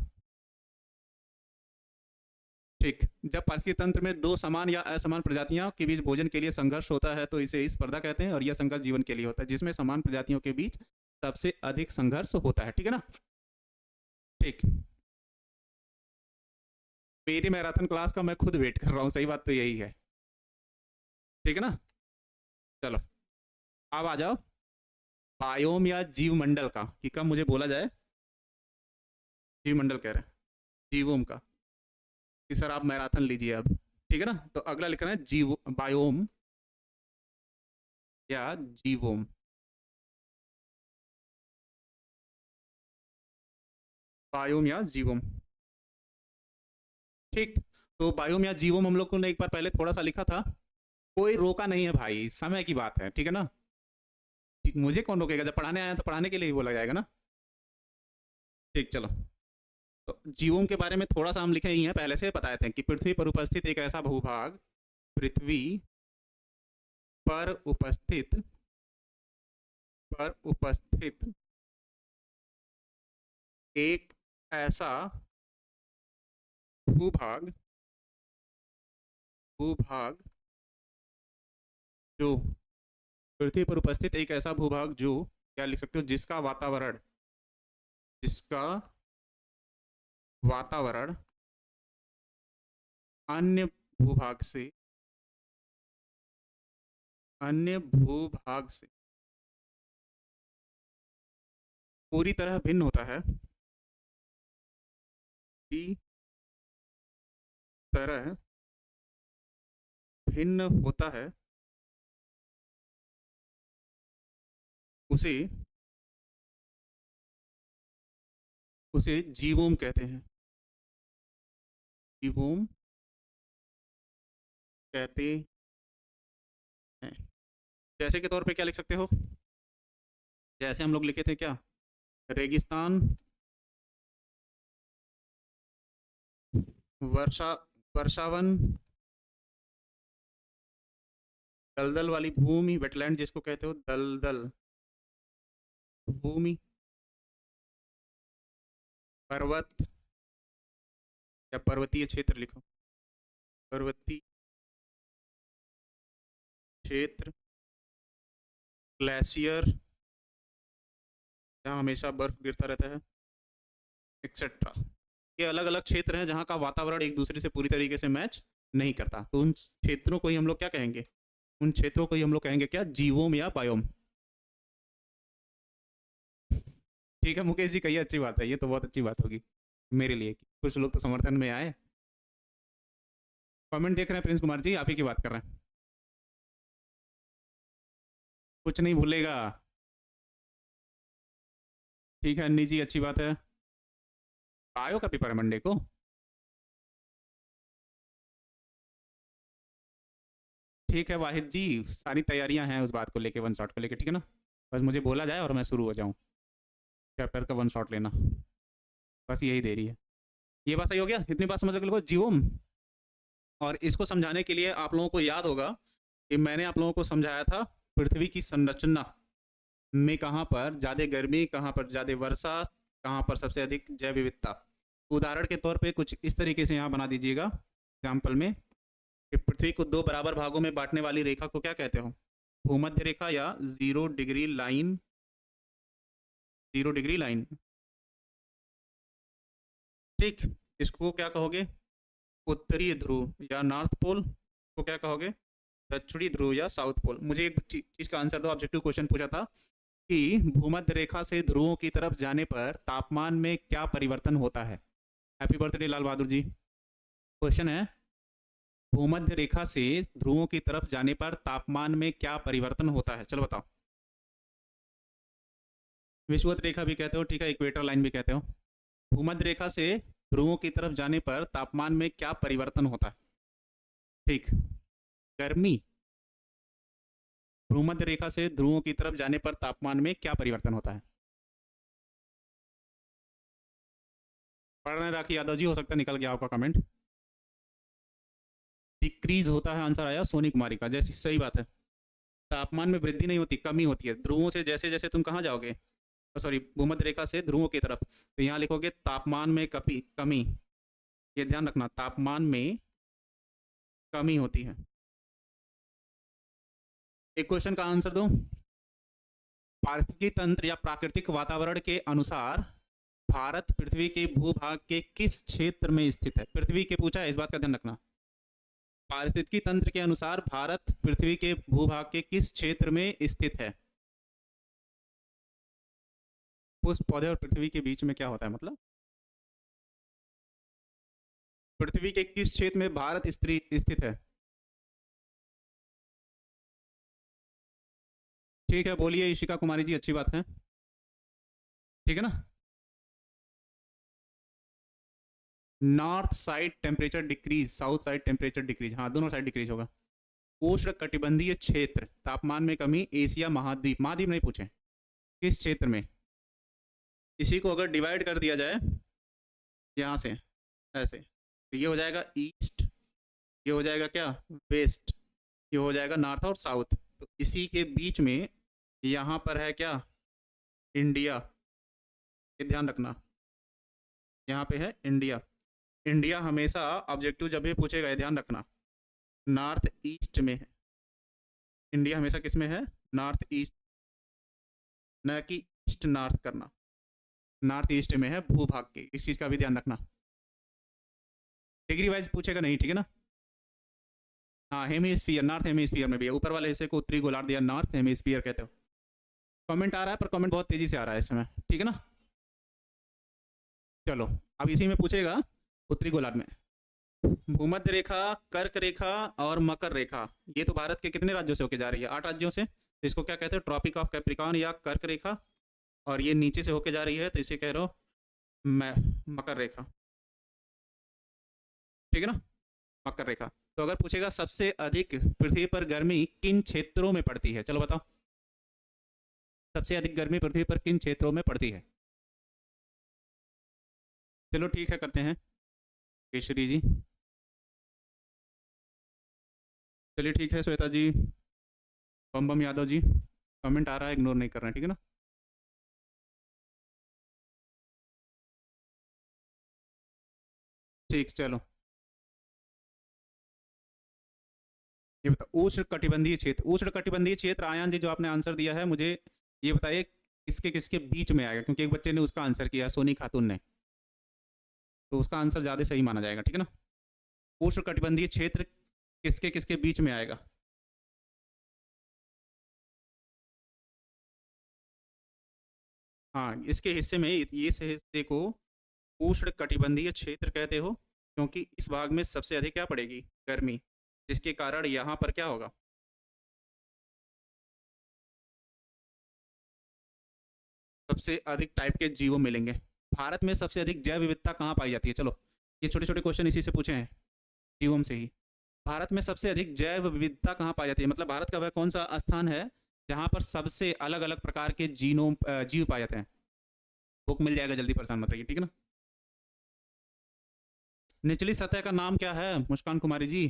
ठीक, जब पारस्की तंत्र में दो समान या असमान प्रजातियों के बीच भोजन के लिए संघर्ष होता है तो इसे स्पर्धा कहते हैं। और यह संघर्ष जीवन के लिए होता है, जिसमें समान प्रजातियों के बीच सबसे अधिक संघर्ष होता है, ठीक है ना। ठीक, मेरी मैराथन क्लास का मैं खुद वेट कर रहा हूँ, सही बात तो यही है, ठीक है ना। चलो अब आ जाओ बायोम या जीव मंडल का, कि कब मुझे बोला जाए जीव मंडल कह रहे हैं, जीवोम का, कि सर आप मैराथन लीजिए अब, ठीक है ना। तो अगला लिखना है जीव, बायोम या जीवोम। बायोम या जीवोम, ठीक। तो बायोम या जीवोम हम लोग ने एक बार पहले थोड़ा सा लिखा था, कोई रोका नहीं है भाई, समय की बात है, ठीक है ना। मुझे कौन रोकेगा, जब पढ़ाने आया तो पढ़ाने के लिए ही बोला जाएगा ना। ठीक, चलो। तो जीवों के बारे में थोड़ा सा हम लिखे ही हैं, पहले से बताए थे कि पृथ्वी पर उपस्थित एक ऐसा भूभाग, पृथ्वी पर उपस्थित एक ऐसा भूभाग भूभाग जो पृथ्वी पर उपस्थित एक ऐसा भूभाग जो, क्या लिख सकते हो? जिसका वातावरण अन्य भूभाग से पूरी तरह भिन्न होता है, की तरह भिन्न होता है, उसे जीवोम कहते हैं। जीवोम कहते हैं। जैसे के तौर पे क्या लिख सकते हो, जैसे हम लोग लिखे थे क्या, रेगिस्तान, वर्षा, वर्षावन, दलदल वाली भूमि, वेटलैंड जिसको कहते हो, दलदल भूमि, पर्वत या पर्वतीय क्षेत्र लिखो, पर्वतीय क्षेत्र, ग्लेशियर जहाँ हमेशा बर्फ गिरता रहता है, एक्सेट्रा। ये अलग अलग क्षेत्र हैं जहाँ का वातावरण एक दूसरे से पूरी तरीके से मैच नहीं करता, तो उन क्षेत्रों को ही हम लोग क्या कहेंगे, उन क्षेत्रों को ही हम लोग कहेंगे क्या, जीवोम या बायोम। ठीक है मुकेश जी, कहिए, अच्छी बात है, ये तो बहुत अच्छी बात होगी मेरे लिए, कुछ लोग तो समर्थन में आए। कमेंट देख रहे हैं प्रिंस कुमार जी, आप ही की बात कर रहे हैं, कुछ नहीं भूलेगा। ठीक है अन्नी जी, अच्छी बात है। बायो का पेपर है मंडे को, ठीक है वाहिद जी, सारी तैयारियां हैं उस बात को लेके, वन शॉट को लेके, ठीक है ना, बस मुझे बोला जाए और मैं शुरू हो जाऊं चैप्टर का वन शॉट लेना, बस यही देरी है। ये बात सही हो गया, इतनी बात समझ लो जीवोम। और इसको समझाने के लिए आप लोगों को याद होगा कि मैंने आप लोगों को समझाया था पृथ्वी की संरचना में कहाँ पर ज़्यादा गर्मी, कहाँ पर ज़्यादा वर्षा, कहाँ पर सबसे अधिक जैव विविधता। उदाहरण के तौर पे कुछ इस तरीके से यहाँ बना दीजिएगा एग्जाम्पल में, कि पृथ्वी को दो बराबर भागों में बांटने वाली रेखा को क्या कहते हो, भूमध्य रेखा या 0 डिग्री लाइन, 0 डिग्री लाइन, ठीक। इसको क्या कहोगे, उत्तरी ध्रुव या नॉर्थ पोल, को क्या कहोगे, दक्षिणी ध्रुव या साउथ पोल। मुझे एक चीज का आंसर दो, ऑब्जेक्टिव क्वेश्चन पूछा था कि भूमध्य रेखा से ध्रुवों की तरफ जाने पर तापमान में क्या परिवर्तन होता है। Happy birthday Lal Bahadur ji. Question है, भूमध्य रेखा से ध्रुवों की तरफ जाने पर तापमान में क्या परिवर्तन होता है, चलो बताओ। विषुवत रेखा भी कहते हो, ठीक है, इक्वेटर लाइन भी कहते हो। भूमध्य रेखा से ध्रुवों की तरफ जाने पर तापमान में क्या परिवर्तन होता है, ठीक। गर्मी, भूमध्य रेखा से ध्रुवों की तरफ जाने पर तापमान में क्या परिवर्तन होता है। पढ़ रहे राखी यादव जी, हो सकता है निकल गया आपका कमेंट। डिक्रीज होता है, आंसर आया सोनी कुमारी का, जैसी सही बात है। तापमान में वृद्धि नहीं होती, कमी होती है। ध्रुवों से जैसे जैसे तुम कहाँ जाओगे, सॉरी भूमध्य रेखा से ध्रुवों की तरफ, तो यहाँ लिखोगे तापमान में कमी, ये ध्यान रखना, तापमान में कमी होती है। एक क्वेश्चन का आंसर दो, पारिस्थितिकी तंत्र या प्राकृतिक वातावरण के अनुसार भारत पृथ्वी के भूभाग के किस क्षेत्र में स्थित है। पृथ्वी के पूछा है, इस बात का ध्यान रखना। पारिस्थितिकी तंत्र के अनुसार भारत पृथ्वी के भूभाग के किस क्षेत्र में स्थित है। उस पौधे और पृथ्वी के बीच में क्या होता है, मतलब पृथ्वी के किस क्षेत्र में भारत स्थित है। ठीक है बोलिए इशिका कुमारी जी, अच्छी बात है, ठीक है ना। North side temperature decrease, south side temperature decrease, हाँ दोनों साइड डिक्रीज होगा। उष्ण कटिबंधीय क्षेत्र, तापमान में कमी, एशिया महाद्वीप, महाद्वीप नहीं पूछे, किस क्षेत्र में। इसी को अगर डिवाइड कर दिया जाए यहाँ से ऐसे, तो ये हो जाएगा ईस्ट, ये हो जाएगा क्या वेस्ट, ये हो जाएगा नॉर्थ और साउथ। तो इसी के बीच में यहाँ पर है क्या, इंडिया, ये ध्यान रखना, यहाँ पे है इंडिया। इंडिया हमेशा ऑब्जेक्टिव जब भी पूछेगा, ध्यान रखना, नॉर्थ ईस्ट में है। इंडिया हमेशा किस में है, नॉर्थ ईस्ट, न कि ईस्ट नॉर्थ करना, नॉर्थ ईस्ट में है भूभाग के, इस चीज़ का भी ध्यान रखना। डिग्री वाइज पूछेगा नहीं, ठीक है ना। हाँ हेमीस्फीयर, नॉर्थ हेमीस्फीयर में भी है, ऊपर वाले हिस्से को उत्तरी गोलार्ध या नॉर्थ हेमीस्फीयर कहते हो। कमेंट आ रहा है, पर कमेंट बहुत तेजी से आ रहा है इस समय, ठीक है ना। चलो अब इसी में पूछेगा, उत्तरी गोलार्ध में भूमध्य रेखा, कर्क रेखा और मकर रेखा, ये तो भारत के कितने राज्यों से होके जा रही है, 8 राज्यों से। तो इसको क्या कहते हैं, ट्रॉपिक ऑफ कैप्रिकॉर्न या कर्क रेखा, और ये नीचे से होके जा रही है, तो इसे कह रहे हो मकर रेखा, ठीक है ना, मकर रेखा। तो अगर पूछेगा सबसे अधिक पृथ्वी पर गर्मी किन क्षेत्रों में पड़ती है, चलो बताओ, सबसे अधिक गर्मी पृथ्वी पर किन क्षेत्रों में पड़ती है। चलो ठीक है, करते हैं केशरी जी। चलिए ठीक है, श्वेता जी, बम बम यादव जी, कमेंट आ रहा है, इग्नोर नहीं कर रहे हैं, ठीक है ना। ठीक, चलो ये बताओ, उष्ण कटिबंधीय क्षेत्र, उष्ण कटिबंधीय क्षेत्र, आयान जी जो आपने आंसर दिया है मुझे ये बताइए किसके किसके बीच में आएगा, क्योंकि एक बच्चे ने उसका आंसर किया, सोनी खातून ने, तो उसका आंसर ज़्यादा सही माना जाएगा, ठीक है ना। उष्ण कटिबंधीय क्षेत्र किसके किसके बीच में आएगा। हाँ, इसके हिस्से में, इस हिस्से को उष्ण कटिबंधीय क्षेत्र कहते हो, क्योंकि इस भाग में सबसे अधिक क्या पड़ेगी, गर्मी, जिसके कारण यहाँ पर क्या होगा, सबसे अधिक टाइप के जीवो मिलेंगे। भारत में सबसे अधिक जैव विविधता कहाँ पाई जाती है, चलो ये छोटे छोटे क्वेश्चन इसी से पूछे हैं, जीवों से ही। भारत में सबसे अधिक जैव विविधता कहाँ पाई जाती है, मतलब भारत का वह कौन सा स्थान है जहाँ पर सबसे अलग अलग प्रकार के जीव पाए जाते हैं। बुक मिल जाएगा, जल्दी परेशान मत रहिए, ठीक है ना। निचली सतह का नाम क्या है मुस्कान कुमारी जी।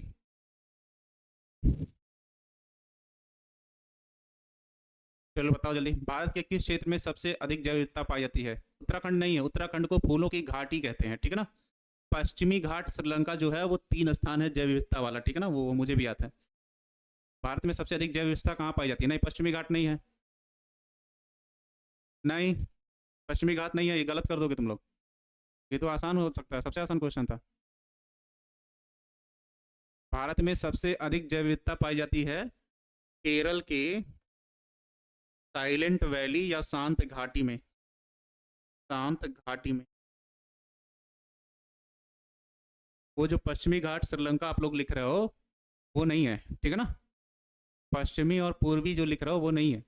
चलो बताओ जल्दी, भारत के किस क्षेत्र में सबसे अधिक जैव विविधता पाई जाती है। उत्तराखंड नहीं है, उत्तराखंड को फूलों की घाटी कहते हैं, ठीक है ना। पश्चिमी घाट श्रीलंका जो है वो 3 स्थान है जैव विविधता वाला, ठीक है ना, वो मुझे भी आता है। भारत में सबसे अधिक जैव विविधता कहाँ पाई जाती है, नहीं पश्चिमी घाट नहीं है, नहीं पश्चिमी घाट नहीं है, ये गलत कर दोगे तुम लोग, ये तो आसान हो सकता है, सबसे आसान क्वेश्चन था। भारत में सबसे अधिक जैव विविधता पाई जाती है केरल के साइलेंट वैली या शांत घाटी में, शांत घाटी में। वो जो पश्चिमी घाट श्रीलंका आप लोग लिख रहे हो वो नहीं है, ठीक है ना। पश्चिमी और पूर्वी जो लिख रहे हो वो नहीं है।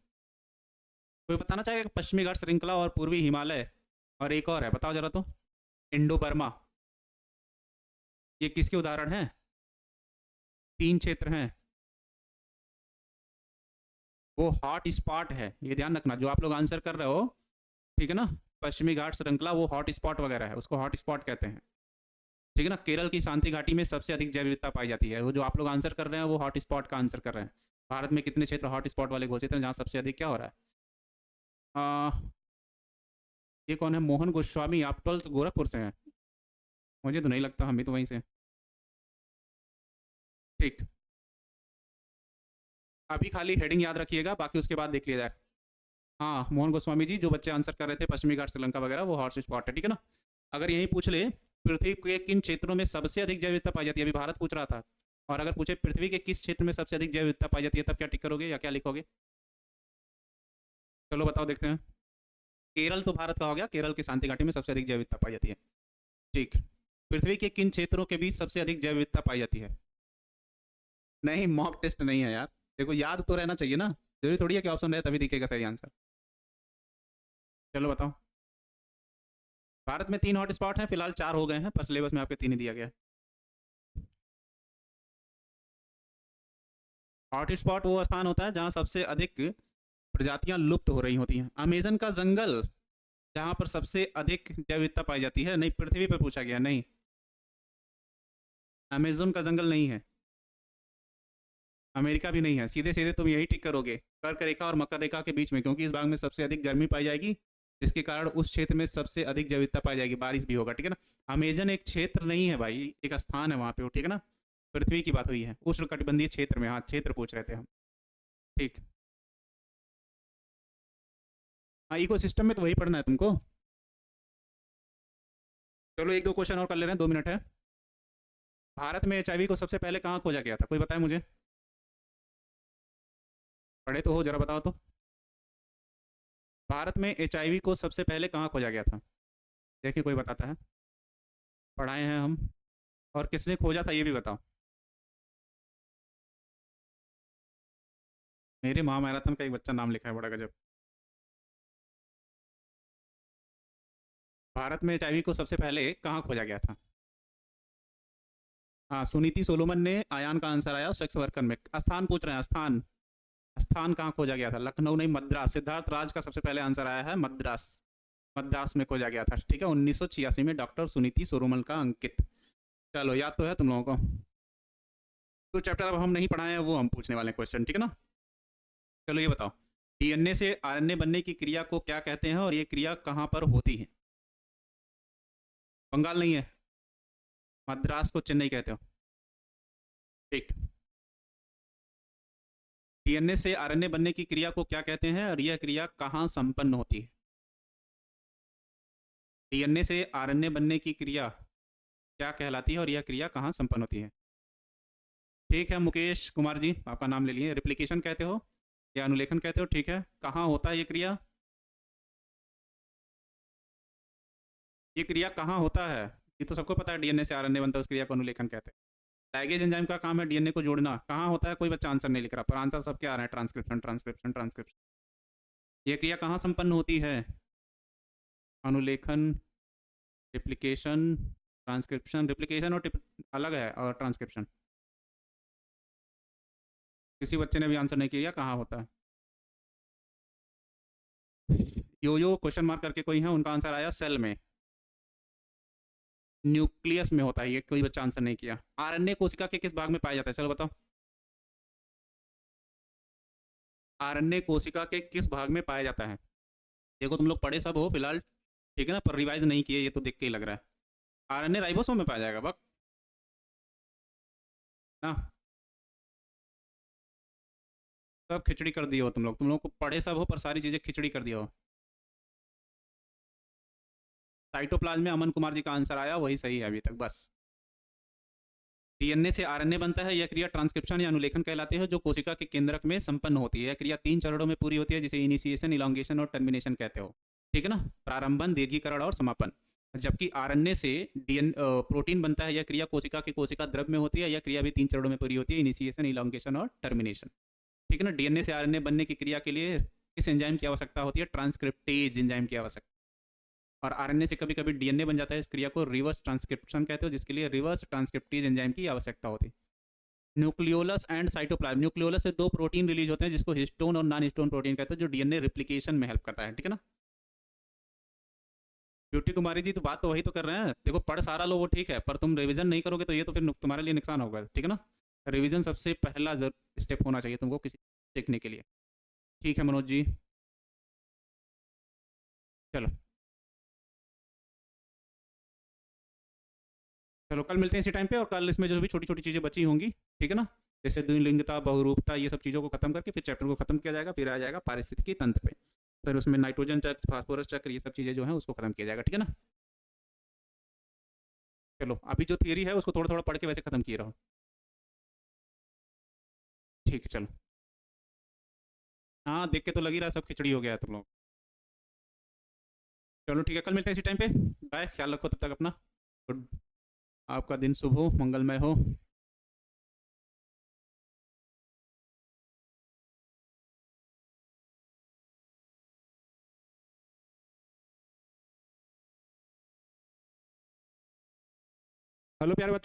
कोई बताना चाहेगा पश्चिमी घाट श्रृंखला और पूर्वी हिमालय और एक और है, बताओ जरा तो, इंडो बर्मा, ये किसके उदाहरण हैं, 3 क्षेत्र हैं, वो हॉट स्पॉट है, ये ध्यान रखना जो आप लोग आंसर कर रहे हो, ठीक है ना। पश्चिमी घाट श्रृंखला वो हॉट स्पॉट वगैरह है, उसको हॉट स्पॉट कहते हैं, ठीक है ना। केरल की शांति घाटी में सबसे अधिक जैव विविधता पाई जाती है, वो जो आप लोग आंसर कर रहे हैं वो हॉट स्पॉट का आंसर कर रहे हैं। भारत में कितने क्षेत्र हॉट स्पॉट वाले घोषित हैं जहाँ सबसे अधिक क्या हो रहा है। ये कौन है, मोहन गोस्वामी, आप 12th गोरखपुर से हैं, मुझे तो नहीं लगता, हम भी तो वहीं से। ठीक, अभी खाली हेडिंग याद रखिएगा, बाकी उसके बाद देख लिया जाए। हाँ मोहन गोस्वामी जी, जो बच्चे आंसर कर रहे थे पश्चिमी घाट श्रीलंका वगैरह, वो हॉट स्पॉट है, ठीक है ना। अगर यही पूछ ले पृथ्वी के किन क्षेत्रों में सबसे अधिक जैव विविधता पाई जाती है, अभी भारत पूछ रहा था, और अगर पूछे पृथ्वी के किस क्षेत्र में सबसे अधिक जैव विविधता पाई जाती है, तब क्या टिक करोगे या क्या लिखोगे। चलो बताओ देखते हैं। केरल तो भारत का हो गया, केरल की शांति घाटी में सबसे अधिक जैव विविधता पाई जाती है, ठीक। पृथ्वी के किन क्षेत्रों के बीच सबसे अधिक जैव विविधता पाई जाती है। नहीं मॉक टेस्ट नहीं है यार, देखो याद तो रहना चाहिए ना, जरूरी थोड़ी है कि ऑप्शन रहे तभी दिखेगा सही आंसर। चलो बताओ। भारत में 3 हॉट स्पॉट हैं, फिलहाल 4 हो गए हैं, पर सिलेबस में आपके 3 ही दिया गया है। हॉट स्पॉट वो स्थान होता है जहाँ सबसे अधिक प्रजातियां लुप्त हो रही होती हैं। अमेजन का जंगल जहाँ पर सबसे अधिक जैव विविधता पाई जाती है, नहीं पृथ्वी पर पूछा गया, नहीं अमेजन का जंगल नहीं है, अमेरिका भी नहीं है, सीधे सीधे तुम यही टिक करोगे कर्क रेखा और मकर रेखा के बीच में, क्योंकि इस भाग में सबसे अधिक गर्मी पाई जाएगी, जिसके कारण उस क्षेत्र में सबसे अधिक जैव विविधता पाई जाएगी, बारिश भी होगा, ठीक है ना। अमेजन एक क्षेत्र नहीं है भाई, एक स्थान है वहाँ पे, ठीक है ना। पृथ्वी की बात हुई है, उष्ण कटिबंधीय क्षेत्र में, हाँ क्षेत्र पूछ रहे थे हम, ठीक। हाँ इको सिस्टम में तो वही पढ़ना है तुमको। चलो 1-2 क्वेश्चन और कर ले रहे हैं, 2 मिनट है। भारत में HIV को सबसे पहले कहाँ खोजा गया था, कोई बताए मुझे, पढ़े तो हो, जरा बताओ तो। भारत में HIV को सबसे पहले कहाँ खोजा गया था, देखिए कोई बताता है, पढ़ाए हैं हम, और किसने खोजा था ये भी बताओ। मेरे महामैराथन का एक बच्चा नाम लिखा है, बड़ा गजब। भारत में HIV को सबसे पहले कहाँ खोजा गया था। हाँ, सुनीति सोलोमन ने, आयान का आंसर आया सेक्स वर्कर में। स्थान पूछ रहे हैं, स्थान, स्थान कहाँ खोजा गया था? लखनऊ नहीं, मद्रास। सिद्धार्थ राज का सबसे पहले आंसर आया है मद्रास, मद्रास में खोजा गया था, ठीक है, 1986 में डॉक्टर सुनीति सोलोमन का अंकित। चलो, याद तो है तुम लोगों को। तो चैप्टर अब हम नहीं पढ़ाए हैं, वो हम पूछने वाले क्वेश्चन, ठीक है ना। चलो ये बताओ, डीएनए से आरएनए बनने की क्रिया को क्या कहते हैं और ये क्रिया कहाँ पर होती है? बंगाल नहीं है, मद्रास को चेन्नई कहते हो, ठीक। डीएनए से आरएनए बनने की क्रिया को क्या कहते हैं और यह क्रिया कहाँ संपन्न होती है? डीएनए से आरएनए बनने की क्रिया क्या कहलाती है और यह क्रिया कहाँ संपन्न होती है? ठीक है मुकेश कुमार जी, आपका नाम ले लिए। रिप्लिकेशन कहते हो या अनुलेखन कहते हो, ठीक है। कहाँ होता है ये क्रिया? ये क्रिया कहाँ होता है? ये तो सबको पता है, डीएनए से आरएनए बनता है, उस क्रिया को अनुलेखन कहते हैं। लैगेज एंजाइम का काम है डीएनए को जोड़ना। कहाँ होता है? कोई बच्चा आंसर नहीं लिख रहा, पर आंसर सबके आ रहे हैं, ट्रांसक्रिप्शन ट्रांसक्रिप्शन ट्रांसक्रिप्शन। ये क्रिया कहाँ संपन्न होती है? अनुलेखन, रिप्लिकेशन, ट्रांसक्रिप्शन। रिप्लिकेशन और अलग है, और ट्रांसक्रिप्शन। किसी बच्चे ने भी आंसर नहीं किया, कहाँ होता है? यो क्वेश्चन मार्क करके कोई है, उनका आंसर आया सेल में, न्यूक्लियस में होता है। ये कोई बच्चा आंसर नहीं किया। आरएनए कोशिका के किस भाग में पाया जाता है? चलो बताओ, आरएनए कोशिका के किस भाग में पाया जाता है? देखो तुम लोग पढ़े सब हो फिलहाल, ठीक है ना, पर रिवाइज नहीं किए, ये तो देख के ही लग रहा है। आरएनए राइबोसोम में पाया जाएगा बक ना। सब खिचड़ी कर दिए हो तुम लोग को पढ़े सब हो, पर सारी चीजें खिचड़ी कर दिया हो। साइटोप्लाज्म में अमन कुमार जी का आंसर आया, वही सही है अभी तक, बस। डीएनए से आरएनए बनता है, यह क्रिया ट्रांसक्रिप्शन या अनुलेखन कहलाती है, जो कोशिका के केंद्रक में संपन्न होती है। यह क्रिया 3 चरणों में पूरी होती है, जिसे इनिशिएशन, इलॉन्गेशन और टर्मिनेशन कहते हो, ठीक है ना। प्रारंभन, दीर्घीकरण और समापन। जबकि आरएनए से प्रोटीन बनता है, यह क्रिया कोशिका द्रव में होती है। यह क्रिया भी 3 चरणों में पूरी होती है, इनिशिएशन, इलॉन्गेशन और टर्मिनेशन, ठीक है ना। डीएनए से आरएनए बनने की क्रिया के लिए किस एंजाइम की आवश्यकता होती है? ट्रांसक्रिप्टेज एंजाइम की आवश्यकता। और आरएनए से कभी कभी डीएनए बन जाता है, इस क्रिया को रिवर्स ट्रांसक्रिप्शन कहते हो, जिसके लिए रिवर्स ट्रांसक्रिप्टेज एंजाइम की आवश्यकता होती है। Nucleolus and cytoplasm. न्यूक्लियोलस से 2 प्रोटीन रिलीज होते हैं, जिसको हिस्टोन और नॉन हिस्टोन प्रोटीन कहते हैं, जो डीएनए रिप्लिकेशन में हेल्प करता है, ठीक है ना। ब्यूटी कुमारी जी, तो बात तो वही तो कर रहे हैं। देखो पढ़ सारा लो वो ठीक है, पर तुम रिवीजन नहीं करोगे तो ये तो फिर तुम्हारे लिए नुकसान होगा, ठीक है ना। रिवीजन सबसे पहला स्टेप होना चाहिए तुमको किसी सीखने के लिए, ठीक है मनोज जी। चलो चलो, कल मिलते हैं इसी टाइम पे, और कल इसमें जो भी छोटी छोटी चीज़ें बची होंगी, ठीक है ना, जैसे द्विलिंगता, बहुरूपता, ये सब चीज़ों को खत्म करके फिर चैप्टर को खत्म किया जाएगा। फिर आ जाएगा पारिस्थितिकी तंत्र पे, फिर उसमें नाइट्रोजन चक्र, फास्फोरस चक्र, ये सब चीज़ें जो हैं उसको खत्म किया जाएगा, ठीक है ना। चलो, अभी जो थियरी है उसको थोड़ा थोड़ा पढ़ के वैसे खत्म किए रहो, ठीक है। चलो, हाँ देख के तो लग ही रहा सब खिचड़ी हो गया है तुम लोग। चलो ठीक है, कल मिलते हैं इसी टाइम पे। बाय, ख्याल रखो तब तक अपना। गुड, आपका दिन शुभ हो, मंगलमय हो। हेलो प्यारे बच्चों।